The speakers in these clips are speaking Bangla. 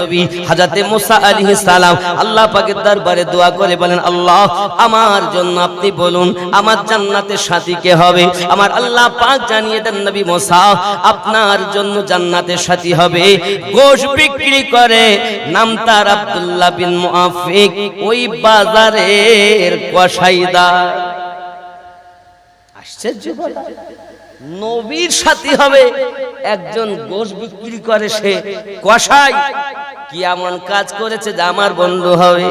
নবী হযরতে মুসা আলাইহিস সালাম আল্লাহ পাকের দরবারে দোয়া করে বলেন, আল্লাহ আমার জন্য আপনি বলুন আমার জান্নাতের সাথী কে হবে। আমার আল্লাহ পাক জানিয়ে দেন নবী মুসা আপনার জন্য জান্নাতের সাথী হবে গোশ বিক্রি করে, নাম তার আব্দুল্লাহ বিন মুআফিক, ওই বাজারের কসাইদার। আশ্চর্য কথা, নবীর সাথী হবে একজন গোশ বিক্রি করে, সে কসাই। কি এমন কাজ করেছে যে আমার বন্ধু হবে?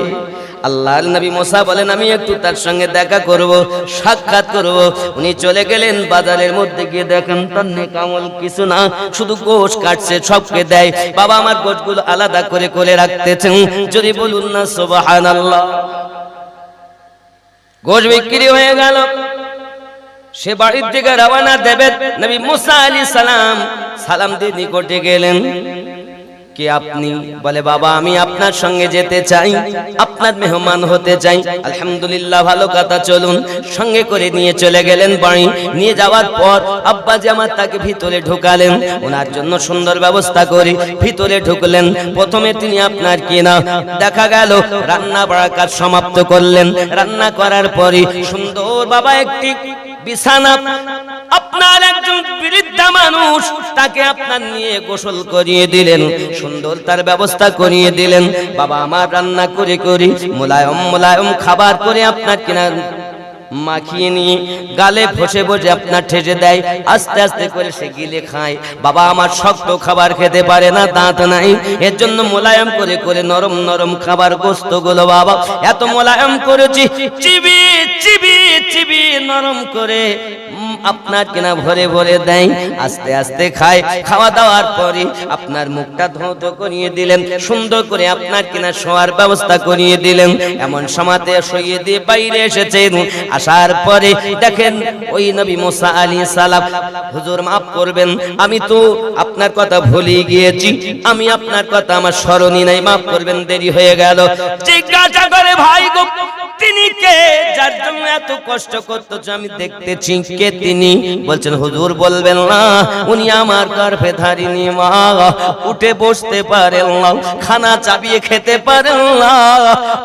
আল্লাহর নবী মুসা বলেন আমি একটু তার সঙ্গে দেখা করব, সাক্ষাৎ করব। উনি চলে গেলেন বাজারের মধ্যে, গিয়ে দেখেন তার নেক আমল কিছু না, শুধু গোশ কাটছে, সবকে দেয়। বাবা আমার গোশগুলো আলাদা করে করে রাখতেছেন, যদি বলুন না সুবহানাল্লাহ। গোশ বিক্রি হয়ে গেল, সে বাড়ির দিকে রওনা দেবে। নবী মুসা আলাইহিস সালাম সালাম দিয়ে নিকটে গেলেন। কে আপনি? বলে বাবা আমি আপনার সঙ্গে যেতে চাই, আপনার মেহমান হতে চাই। আলহামদুলিল্লাহ, ভালো কথা, চলুন। সঙ্গে করে নিয়ে চলে গেলেন বাড়ি। নিয়ে যাওয়ার পর আব্বা জামাত তাকে ভিতরে ঢুকালেন, ওনার জন্য সুন্দর ব্যবস্থা করে ভিতরে ঢুকলেন। প্রথমে তিনি আপনার কিনা দেখা গেল রান্না বাড়ার কাজ সমাপ্ত করলেন। রান্না করার পরে সুন্দর বাবা একটি বিছানা, আপনার একজন বৃদ্ধা মানুষ, তাকে আপনার নিয়ে গোসল করিয়ে দিলেন, সুন্দর তার ব্যবস্থা করিয়ে দিলেন। বাবা আমার রান্না করে করে মোলায়ম মোলায়ম খাবার করে আপনার কিনা মাখিয়ে নিয়ে গালে বসে বসে আপনার ঠেসে দেয়, আস্তে আস্তে করে সে গিলে খায়। বাবা আমার শক্ত খাবার খেতে পারে না, দাঁত নাই, এর জন্য মোলায়েম করে করে নরম নরম খাবার গোস্ত গুলো বাবা এত মোলায়েম করেছি, চিবি চিবি চিবি নরম করে আপনার কিনা ভরে ভরে দেয়, আস্তে আস্তে খায়। খাওয়া দাওয়ার পরে আপনার মুখটা ধৌত করিয়ে দিলেন, সুন্দর করে আপনার কিনা শোয়ার ব্যবস্থা করিয়ে দিলেন। এমন সমাতে শুইয়ে দিয়ে বাইরে এসেছেন। আসার পরে দেখেন ওই নবী মুসা আলাইহিস সালাম, হুজুর মাফ করবেন, আমি তো আপনার কথা ভুলে গিয়েছি, আমি আপনার কথা আমার স্মরণই নাই, মাফ করবেন, দেরি হয়ে গেল। জিজ্ঞাসা করে ভাই গো তিনি কে, যার জন্য এত কষ্ট করতেছ আমি দেখতেছি, কে তিনি? বলছেন হুজুর বলবেন না, উনি আমার গর্ভধারিণী মা, উঠে বসতে পারেন না, খানা চাবিয়ে খেতে পারেন না,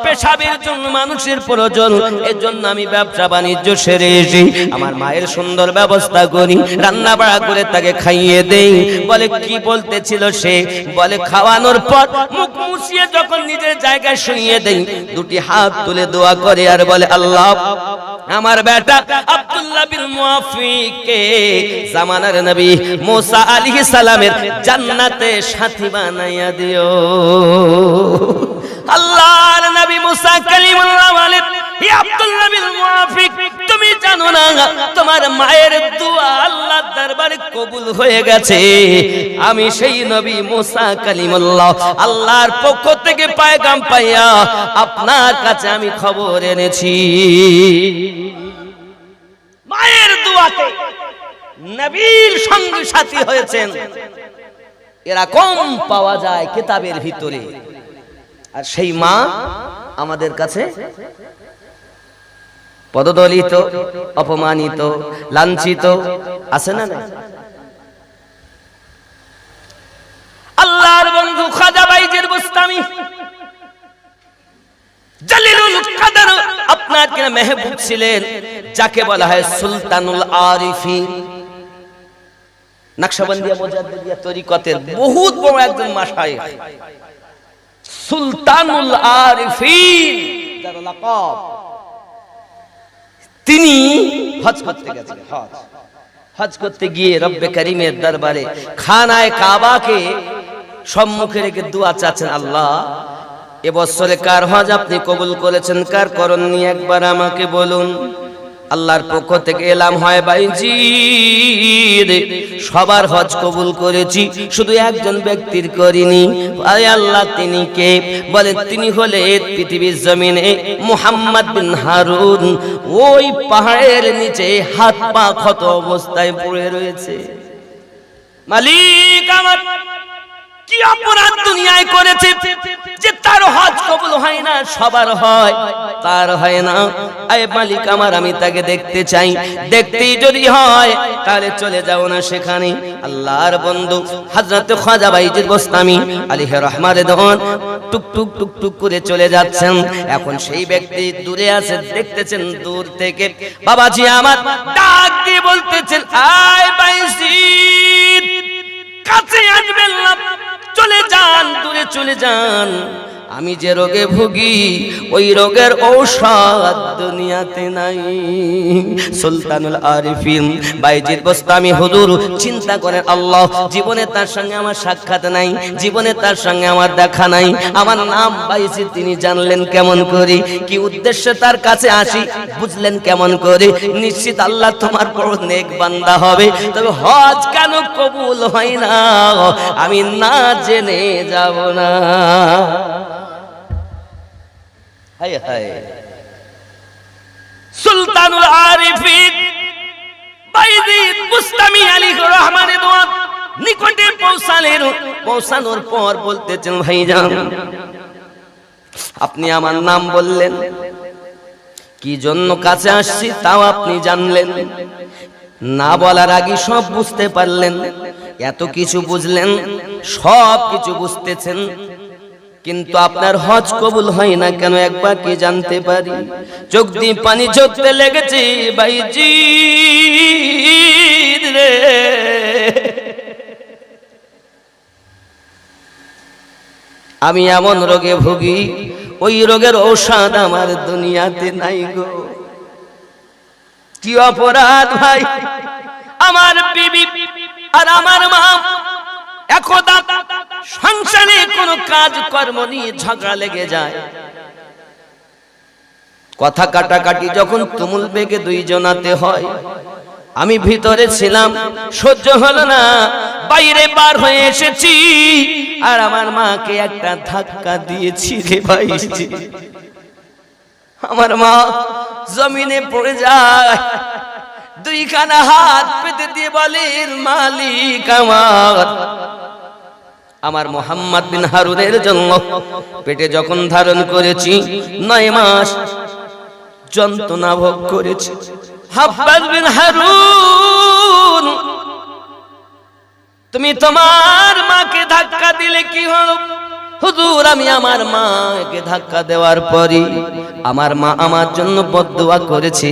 পেশাবের জন্য মানুষের প্রয়োজন, এর জন্য আমি ব্যবসা বাণিজ্য সেরে এসে আমার মায়ের সুন্দর ব্যবস্থা করি, রান্না বাড়া করে তাকে খাইয়ে দেই। বলে কি বলতেছিল সে? বলে খাওয়ানোর পর মুখ মুছিয়ে যখন নিজের জায়গায় শুইয়ে দেই, দুটি হাত তুলে দোয়া করে আর বলে আল্লাহ আমার বেটা আব্দুল্লাহ বিন মুআফিককে জামানার নবী মুসা আলাইহিস সালামের জান্নাতে সাথী বানাইয়া দিও। আল্লাহর নবী মুসা কালিমুল্লাহ বলেন, হে আব্দুল্লাহ বিন মুআফিক, তুমি জানো না তোমার মায়ের দোয়া আল্লাহর দরবারে কবুল হয়ে গেছে। আমি সেই নবী মুসা কালিমুল্লাহ আল্লাহর পক্ষ থেকে পয়গাম পাইয়া আপনার কাছে আমি খবর এনেছি। মায়ের দোয়াতে নবীর সঙ্গে সাথী হয়েছেন, এরকম পাওয়া যায় কিতাবের ভিতরে। আর সেই মা আমাদের কাছে পদদলিত, অপমানিত, লাঞ্ছিত আছে না? আল্লাহর বন্ধু খাজা বাইজির বুস্তামি জালিলুল কদর আপনার কিনা মেহবুব ছিলেন, যাকে বলা হয় সুলতানুল আরিফিন, নকশবন্দিয়া মুজাদ্দিদিয়া তরিকতের বহুত বড় একজন মাশায়েখ, সুলতানুল আরিফিন যার লাকাব। তিনি হজ করতে গেছেন, হজ করতে গিয়ে রব্বে করিমের দরবারে খানায়ে কাবাকে সম্মুখে রেখে দোয়া চাচ্ছেন, আল্লাহ এবছরে কার হজ আপনি কবুল করেছেন, কার করেননি একবার আমাকে বলুন। আল্লাহর পক্ষ থেকে এলাম হয় বাইজি সবার হজ কবুল করেছি, শুধু একজন ব্যক্তির করিনি। আরে আল্লাহ তিনি কে? বলে তিনি হলেন পৃথিবীর জমিনে মুহাম্মদ বিন হারুন, ওই পাহাড়ের নিচে হাত পা ক্ষত অবস্থায় পড়ে রয়েছে। মালিক আমার কি অপরাধ দুনিয়ায় করেছে যে তার হজ কবুল হয় না, সবার হয়, তার হয় না। আয় মালিক আমার, আমি তাকে দেখতে চাই। দেখতেই যদি হয় তাহলে চলে যাও না সেখানে। আল্লাহর বন্ধু হযরত খাজা বাইজিদ বোস্তামি আলাইহির রহমাত রিদওয়ান টুক টুক টুক টুক করে চলে যাচ্ছেন। এখন সেই ব্যক্তি দূরে আছে, দেখতেছেন দূর থেকে। বাবাজি আমার ডাক দিয়ে বলতেছেন, আয় বাইজিদ, কাছে আসবেন না, চলে যান, দূরে চলে যান। আমি যে রোগে ভুগি ওই রোগের ঔষধ দুনিয়াতে নাই। সুলতানুল আরিফিন বাইজিদ বোস্তামি হুজুর চিন্তা করেন, আল্লাহ, জীবনে তার সঙ্গে আমার সাক্ষাৎ নাই, জীবনে তার সঙ্গে আমার দেখা নাই, আমার নাম বাইজিদ তিনি জানলেন কেমন করে, কি উদ্দেশ্যে তার কাছে আসি বুঝলেন কেমন করে। নিশ্চিত আল্লাহ তোমার বড় নেক বান্দা হবে, তবে হজ কেন কবুল হয় না আমি না জেনে যাব না। হায় হায়, সুলতানুল আরিফিন বাইজিদ বোস্তামি আলাইহির রহমাত রিদওয়ান নিকটে পৌঁছানোর পর বলতেছেন, ভাইজান আপনি আমার নাম বললেন, কি জন্য কাছে আসছি তাও আপনি জানলেন, না বলার আগে সব বুঝতে পারলেন, এত কিছু বুঝলেন, সব কিছু বুঝতেছেন, কিন্তু আপনার হজ কবুল হয় না কেন একবার কি জানতে পারি? চোখ দিয়ে পানি ঝরতে লেগেছে বাইজিদ রে। আমি এমন রোগে ভুগি, ওই রোগের ঔষধ আমার দুনিয়াতে নাই গো। কি অপরাধ ভাই, আমার বিবি আর আমার মা একদা সংসারে কোনো কাজ কর্ম নিয়ে ঝগড়া লেগে যায়। কথা কাটাকাটি যখন তুমুল বেগে দুইজনাতে হয়, আমি ভিতরে ছিলাম, সহ্য হলো না, বাইরে বার হয়ে এসেছি, আর আমার মাকে একটা ধাক্কা দিয়েছি রে ভাই। আমার মা জমিনে পড়ে যায়, দুইখানা হাত পেতে দিয়ে বলেন, মালিক আমার মোহাম্মদ বিন হারুনের জন্য পেটে যখন ধারণ করেছি 9 মাস যন্ত্রণা ভোগ করেছি। আব্বাস বিন হারুন, তুমি তোমার মাকে ধাক্কা দিলে কি হলো? হুজুর, আমি আমার মাকে ধাক্কা দেওয়ার পরে আমার মা আমার জন্য বদদুয়া করেছে,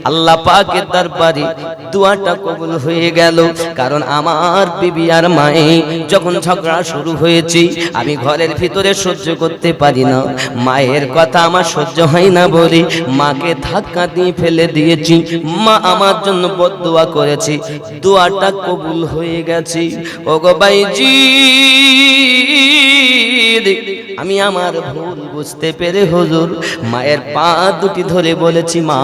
আল্লাহ পাকের দরবারে দোয়াটা কবুল হয়ে গেল। কারণ আমার বিবি আর মায়ে যখন ঝগড়া শুরু হয়েছে, আমি ঘরের ভিতরে সহ্য করতে পারি না, মায়ের কথা আমার সহ্য হয় না বলে মাকে ধাক্কা দিয়ে ফেলে দিয়েছি। মা আমার জন্য বদদুয়া করেছে, দোয়াটা কবুল হয়ে গেছে। ওগো বাইজিদ, আমি আমার ভুল বুঝতে পেরে হুজুর মায়ের পা দুটি ধরে বলেছি, মা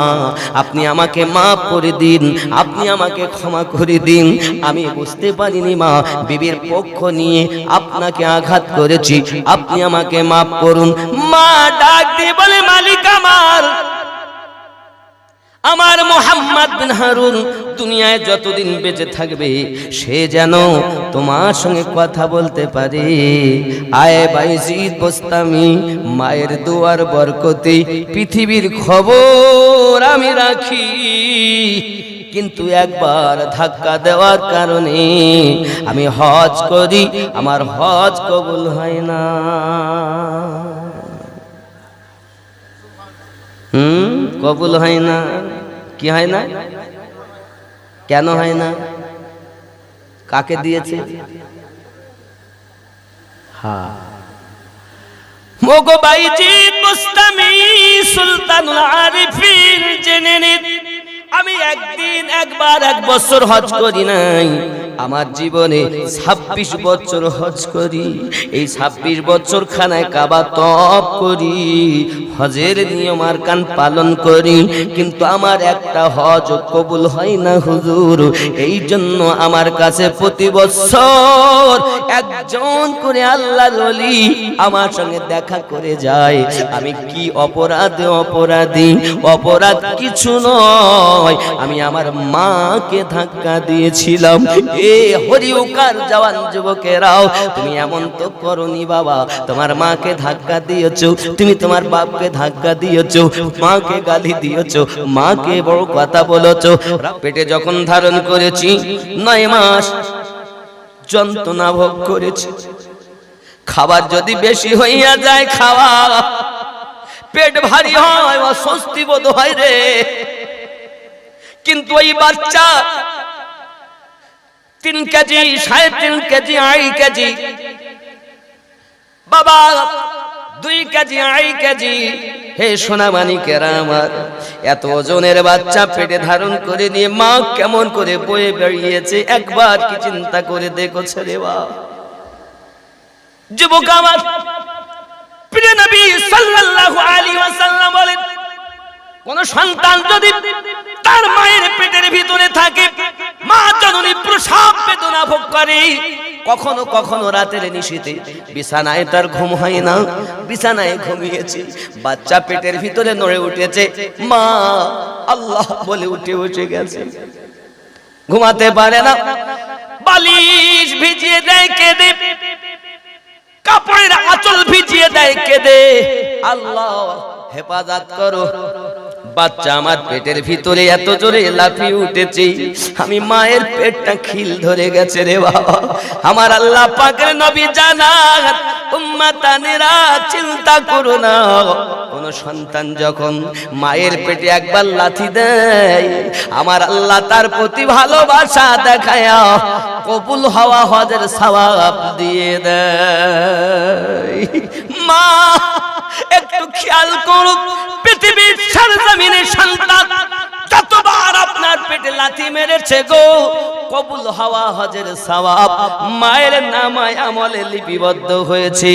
আপনি আমাকে মাফ করে দিন, আপনি আমাকে ক্ষমা করে দিন, আমি বুঝতে পারিনি মা, বিবির পক্ষ নিয়ে আপনাকে আঘাত করেছি, আপনি আমাকে মাফ করুন। মা ডাক দিয়ে বলে, মালিক আমার মোহাম্মদ বিন হারুন দুনিয়ায় যতদিন বেঁচে থাকবে সে যেন তোমার সঙ্গে কথা বলতে পারে। আয় বাইজিদ বোস্তামি, মায়ের দোয়ার বরকতে পৃথিবীর খবর আমি রাখি, কিন্তু একবার ধাক্কা দেওয়ার কারণে আমি হজ করি, আমার হজ কবুল হয় না। কবুল হয় না। কি হয় না? কেন হয় না? কাকে দিয়েছে? হ্যাঁ, মোগো বাইজিদ বোস্তামি সুলতানুল আরিফিন জেনে নিন, আমি একদিন একবার 1 বছর হজ করি নাই, আমার জীবনে 26 বছর হজ করি। এই 26 বছর খানায় কাবা তওয়াফ করি, হজের নিয়ম আর কান পালন করি, কিন্তু আমার একটা হজ কবুল হয় না হুজুর। এই জন্য আমার কাছে প্রতি বছর একজন করে আল্লাহর ওলি আমার সঙ্গে দেখা করে যায়। আমি কি অপরাধী? অপরাধ কিছু নয়, আমি আমার মাকে ধাক্কা দিয়েছিলাম। এ হরিউকার জওয়ান যুবকেরাও, তুমি এমন তো করনি বাবা, তোমার মাকে ধাক্কা দিয়েছো, তুমি তোমার বাপকে ধাক্কা দিয়েছো, মাকে গালি দিয়েছো, মাকে বড় কথা বলেছো। পেটে যখন ধারণ করেছি 9 মাস যন্ত্রণা ভোগ করেছি। খাবার যদি বেশি হইয়া যায়, খাওয়া পেট ভারী হয়, অস্বস্তি বোধ হয় রে। কিন্তু ওই বাচ্চা 3 কেজি, 3.5 কেজি, 2.5 কেজি, বাবা 2 কেজি, 2.5 কেজি। হে সোনামানিকেরা আমার, এত ওজনের বাচ্চা পেটে ধারণ করে নিয়ে মা কেমন করে বয়ে বেরিয়েছে, একবার কি চিন্তা করে দেখো ছেলে বাবা। যুবক আমার, প্রিয় নবী সাল্লাল্লাহু আলাইহি ওয়াসাল্লাম বলেন, কোন সন্তান যদি তার মায়ের পেটের ভিতরে থাকে, মা জননী প্রসব বেদনা ভোগ করে, কখনো কখনো রাতের নিশীথে বিছানায় তার ঘুম হয় না, বিছানায় ঘুমিয়েছে, বাচ্চা পেটের ভিতরে নড়ে উঠেছে, মা আল্লাহ বলে উঠে গেছে, ঘুমাতে পারে না, বালিশ ভিজিয়ে দেয় কেঁদে, কাপড়ের আঁচল ভিজিয়ে দেয় কেঁদে, আল্লাহ হেফাজত করো। বাচ্চা আমার পেটের ভিতরে এত জোরে লাফিয়ে উঠেছে, আমি মায়ের পেটটা খিল ধরে গেছে রে বাবা। আমার আল্লাহ পাকের নবী জানান, উম্মতানেরা চিন্তা করো না, কোন সন্তান যখন মায়ের পেটে একবার লাথি দেয়, আমার আল্লাহ তার প্রতি ভালোবাসা দেখায়া কবুল হওয়া হজের সওয়াব দিয়ে দেয়। মা একটু খেয়াল করুন, পৃথিবীর সরজমিনে সন্তান যতবার আপনার পেটে লাথি মেরেছে গো, কবুল হওয়া হজের সওয়াব মায়ের নামায় আমলে লিপিবদ্ধ হয়েছে।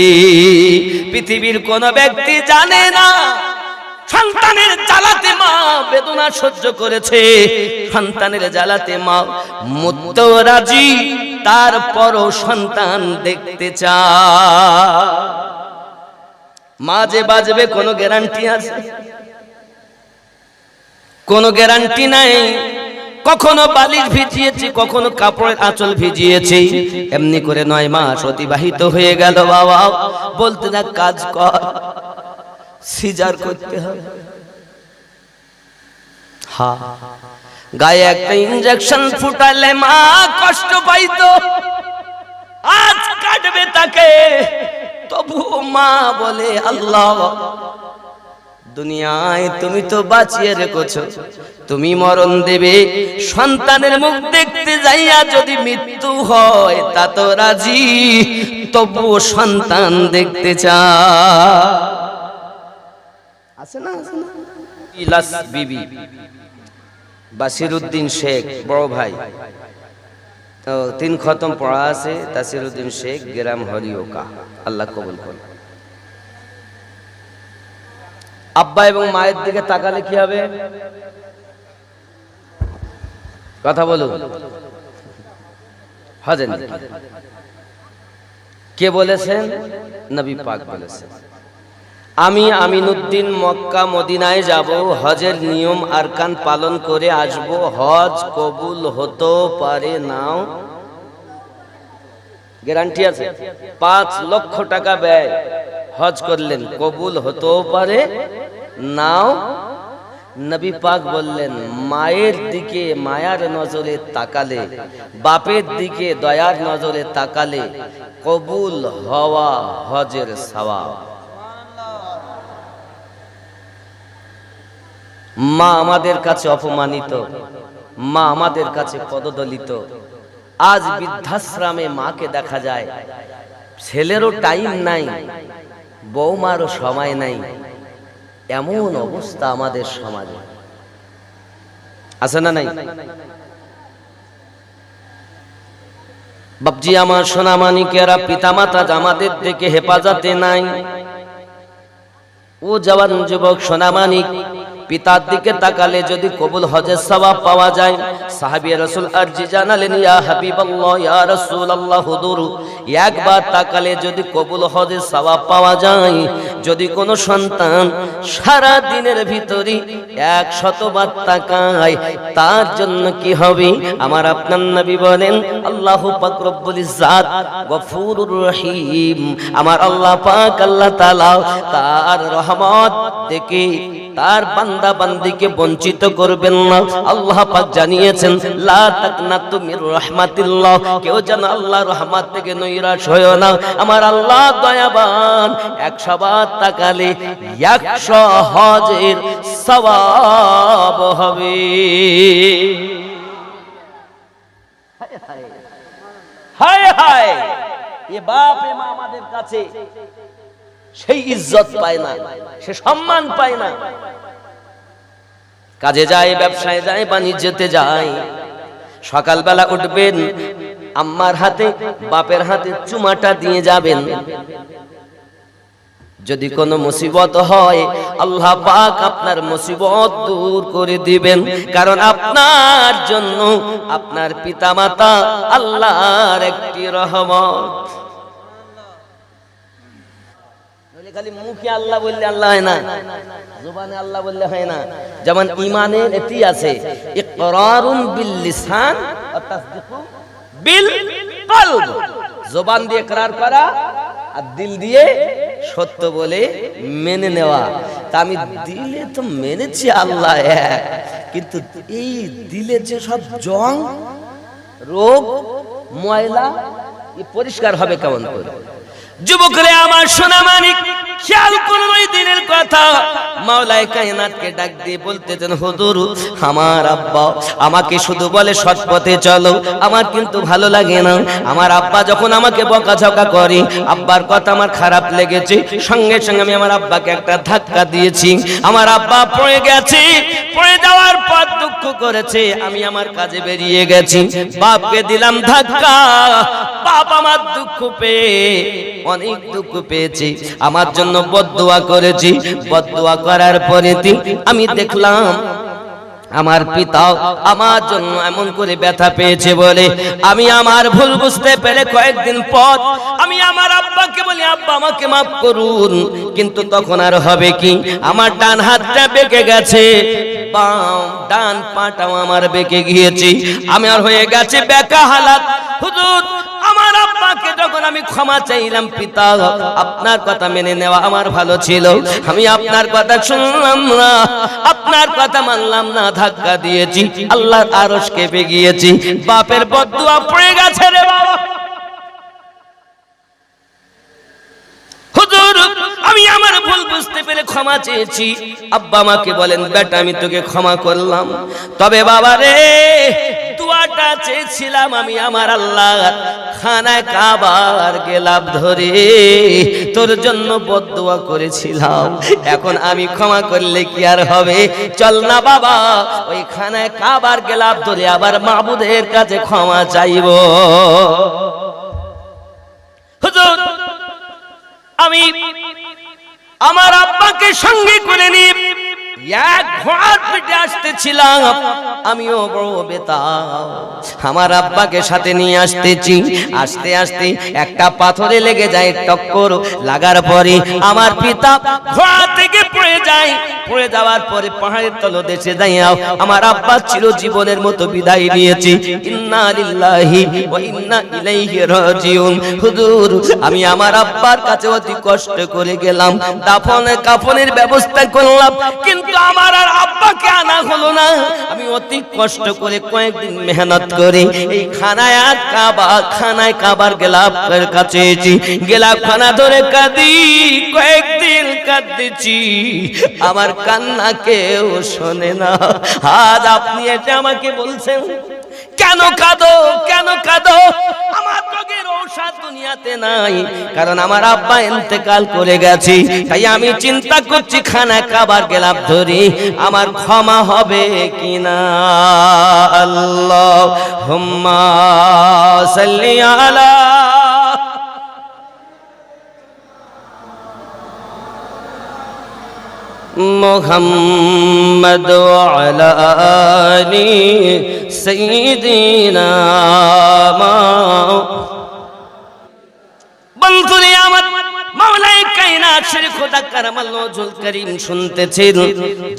পৃথিবীর কোন ব্যক্তি জানে না সন্তানের জ্বালাতে মা বেদনা সহ্য করেছে, সন্তানের জ্বালাতে মা মরতেও রাজি, তারপরও সন্তান দেখতে চায়। মা যে বাজবে কোনো গ্যারান্টি আছে? কোনো গ্যারান্টি নাই। কখনো বালিশ ভিজিয়েছি, কখনো কাপড়ের আঁচল ভিজিয়েছি, এমনি করে 9 মাস অতিবাহিত হয়ে গেল। বাবা বলতে না, কাজ কর, সিজার করতে হবে। হ্যাঁ, গায়ে একটা ইনজেকশন ফুটালে মা কষ্ট পাইতো, আজ কাটবে তাকে, তবু মা বলে আল্লাহ দুনিয়ায় তুমি তো বাঁচিয়ে রেখেছো, তুমি মরণ দেবে, সন্তানের মুখ দেখতে যাইয়া যদি মৃত্যু হয় তা তো রাজি, তবু সন্তান দেখতে চায়। আছে না? ইলাস বিবি বাসিরউদ্দিন শেখ বড় ভাই, তো 3 খতম পড়া আছে, তাসিরউদ্দিন শেখ, গ্রাম হরিওকা, আল্লাহ কবুল করুন। আব্বা এবং মায়ের দিকে তাকালে কি হবে? কথা বলুন। হজেন কে বলেছেন? নবী পাক বলেছেন, আমি আমিনুদ্দিন মক্কা মদিনায় যাব, হজের নিয়ম আরকান পালন করে আসব, হজ কবুল হতে পারে নাও, গ্যারান্টি আছে। 5 লক্ষ টাকা ব্যয়, হজ করলেন, কবুল হতেও পারে নাও। নবী পাক বললেন, মায়ের দিকে মায়ার নজরে তাকালে, বাপের দিকে দয়ার নজরে তাকালে কবুল হওয়া হজের সওয়াব। মা আমাদের কাছে অপমানিত, মা আমাদের কাছে পদদলিত। আজ বৃদ্ধাশ্রমে মাকে দেখা যায়, ছেলেরও টাইম নাই, বৌমারও সময় নাই, এমন অবস্থা আমাদের সমাজে আছে না নাই? বাপজি আমার, সোনামানিকেরা, পিতামাতা আমাদের থেকে হেফাজতে নাই। ও জওয়ান যুবক সোনামানিক, পিতার দিকে তাকালে যদি কবুল হজের সওয়াব পাওয়া যায়। সাহাবী রাসূল আরজি জানালেন, ইয়া হাবিবাল্লাহ, ইয়া রাসূলুল্লাহ, হুজুর একবার তাকালে যদি কবুল হজের সওয়াব পাওয়া যায়, যদি কোনো সন্তান সারা দিনের ভিতরে 100 বার তাকায়, তার জন্য কি হবে? আমার আপনার নবী বলেন, আল্লাহু পাক রব্বুল ইজ্জাত গফুরুর রহিম, আমার আল্লাহ পাক আল্লাহ তাআলা তার রহমত থেকে তার বান্দা বান্দিকে বঞ্চিত করবেন না। আল্লাহ পাক জানিয়েছেন, লা তাকনাতু মির রাহমাতিল্লাহ, কেউ যেন আল্লাহর রহমত থেকে নৈরাশ হয় না। আমার আল্লাহ দয়াবান, 100 বার তাকালে 100 হজের সওয়াব হবে। হায় হায়, এ বাপ এ মা আমাদের কাছে সেই ইজ্জত পায় না, সে সম্মান পায় না। কাজে যায়, ব্যবসায় যায়, বাণিজ্যতে যায়, সকালবেলা উঠবেন, আম্মার হাতে বাপের হাতে চুমাটা দিয়ে যাবেন। যদি কোনো মুসিবত হয়, আল্লাহ পাক আপনার মুসিবত দূর করে দিবেন, কারণ আপনার জন্য আপনার পিতামাতা আল্লাহর একটি রহমত। খালি মুখে আল্লাহ বললে আল্লাহ হয় না, জবানে আল্লাহ বললে হয় না। যেমন ঈমানের এটি আছে, ইকরারুন বিল লিসান ওয়া তাসদীকু বিল কলব, জবান দিয়ে ইকরার করা আর দিল দিয়ে সত্য বলে মেনে নেওয়া। তা আমি দিলে তো মেনেছি আল্লাহ এক, কিন্তু এই দিলে যে সব জং রোগ ময়লা এ পরিষ্কার হবে কেমন করে? যুবকরে আমার সোনা মানিক, খেয়াল করুন ওই দিনের কথা। মাওলাই কায়নাতকে ডাক দিয়ে বলতেছেন, হুজুর আমার আব্বা আমাকে শুধু বলে সৎ পথে চলো, আমার কিন্তু ভালো লাগে না। আমার আব্বা যখন আমাকে বকাঝকা করে, আব্বার কথা আমার খারাপ লেগেছে, সঙ্গে সঙ্গে আমি আমার আব্বাকে একটা ধাক্কা দিয়েছি। আমার আব্বা পড়ে গেছে, পড়ে যাওয়ার পর দুঃখ করেছে, আমি আমার কাজে বেরিয়ে গেছি, বাপকে দিলাম ধাক্কা। বাপ আমার দুঃখ পেয়ে অনেক দুঃখ পেয়েছি, আমার জন্য বদদুয়া করেছি। বদদুয়া করার পরে আমি দেখলাম আমার পিতা আমার জন্য এমন করে ব্যথা পেয়েছে বলে আমি আমার ভুল বুঝতে পেরে কয়েকদিন পর আমি আমার আব্বাকে বলি, আব্বা আমাকে মাফ করুন। কিন্তু তখন আর হবে কি, আমার ডান হাতটা বেঁকে গেছে, ডান পাটাও আমার বেঁকে গিয়েছে, আমার হয়ে গেছে বেঁকা হালাত। হুজুর আমার আব্বাকে যখন আমি ক্ষমা চাইলাম, পিতা আপনার কথা মেনে নেওয়া আমার ভালো ছিল, আমি আপনার কথা শুনলাম না, আপনার কথা মানলাম না, ধাক্কা দিয়েছি, আল্লাহর আরশ কেঁপে গিয়েছি, বাপের বদদুয়া পড়ে গেছে রে বাবা। হুজুর আমি আমার ভুল বুঝতে পেরে ক্ষমা চেয়েছি। আব্বা আমাকে বলেন, বেটা আমি তোকে ক্ষমা করলাম, তবে বাবা রে দোয়াটা চেয়েছিলাম আমি আমার আল্লাহ খানায় কাবার গেলাম ধরে তোর জন্য বদদুয়া করেছিলাম, এখন আমি ক্ষমা করলে কি আর হবে? চল না বাবা ওই খানায় কাবার গেলাম ধরে আবার মাবুদের কাছে ক্ষমা চাইব। হুজুর আমি আমার আব্বাকে সঙ্গে করে নিয়ে এক ঘোড়ার পিঠে আসতেছিলাম, আমিও বড় বেতা, আমার আব্বাকে সাথে নিয়ে আসতেছি। আস্তে আস্তে একটা পাথরে লেগে যায়, টক্কর লাগার পরে আমার পিতা ঘোড়া থেকে পড়ে যায়। পড়ে যাওয়ার পরে পাহাড়ের তলদেশে যাইয়া আমার আব্বা চির জীবনের মতো বিদায় নিয়েছে। ইন্না লিল্লাহি ওয়া ইন্না ইলাইহি রাজিউন। হুজুর আমি আমার আব্বার কাছে অতি কষ্ট করে গেলাম, কাফনের ব্যবস্থা করলাম, কিন্তু আমার আর আব্বাকে আনা হলো না। আমি অতি কষ্ট করে কয়েকদিন মেহনত করে এই খানায় কাবার গেলাফের কাছে এসেছি, গেলাফ খানা ধরে কাঁদি, কয়েকদিন কাঁদতেছি, আমার কান্না কেউ শোনে না। আজ আপনি এটা আমাকে বলছেন, কেন কাঁদো, কেন কাঁদো? আমার রোগের ঔষধ দুনিয়াতে নাই, কারণ আমার আব্বা ইন্তেকাল করে গেছে। তাই আমি চিন্তা করছি খানা কাবার গেলাম ধরি আমার ক্ষমা হবে কিনা। আল্লাহুম্মা সাল্লি আলা মুহাম্মদ ওয়া আলা আলি সাইয়্যিদিনা বন্ধুরে আমার মাওলাই কায়নাত শরীফ খোদা কারামাল্লাহু ওয়াজহুল কারীম শুনতেছেন,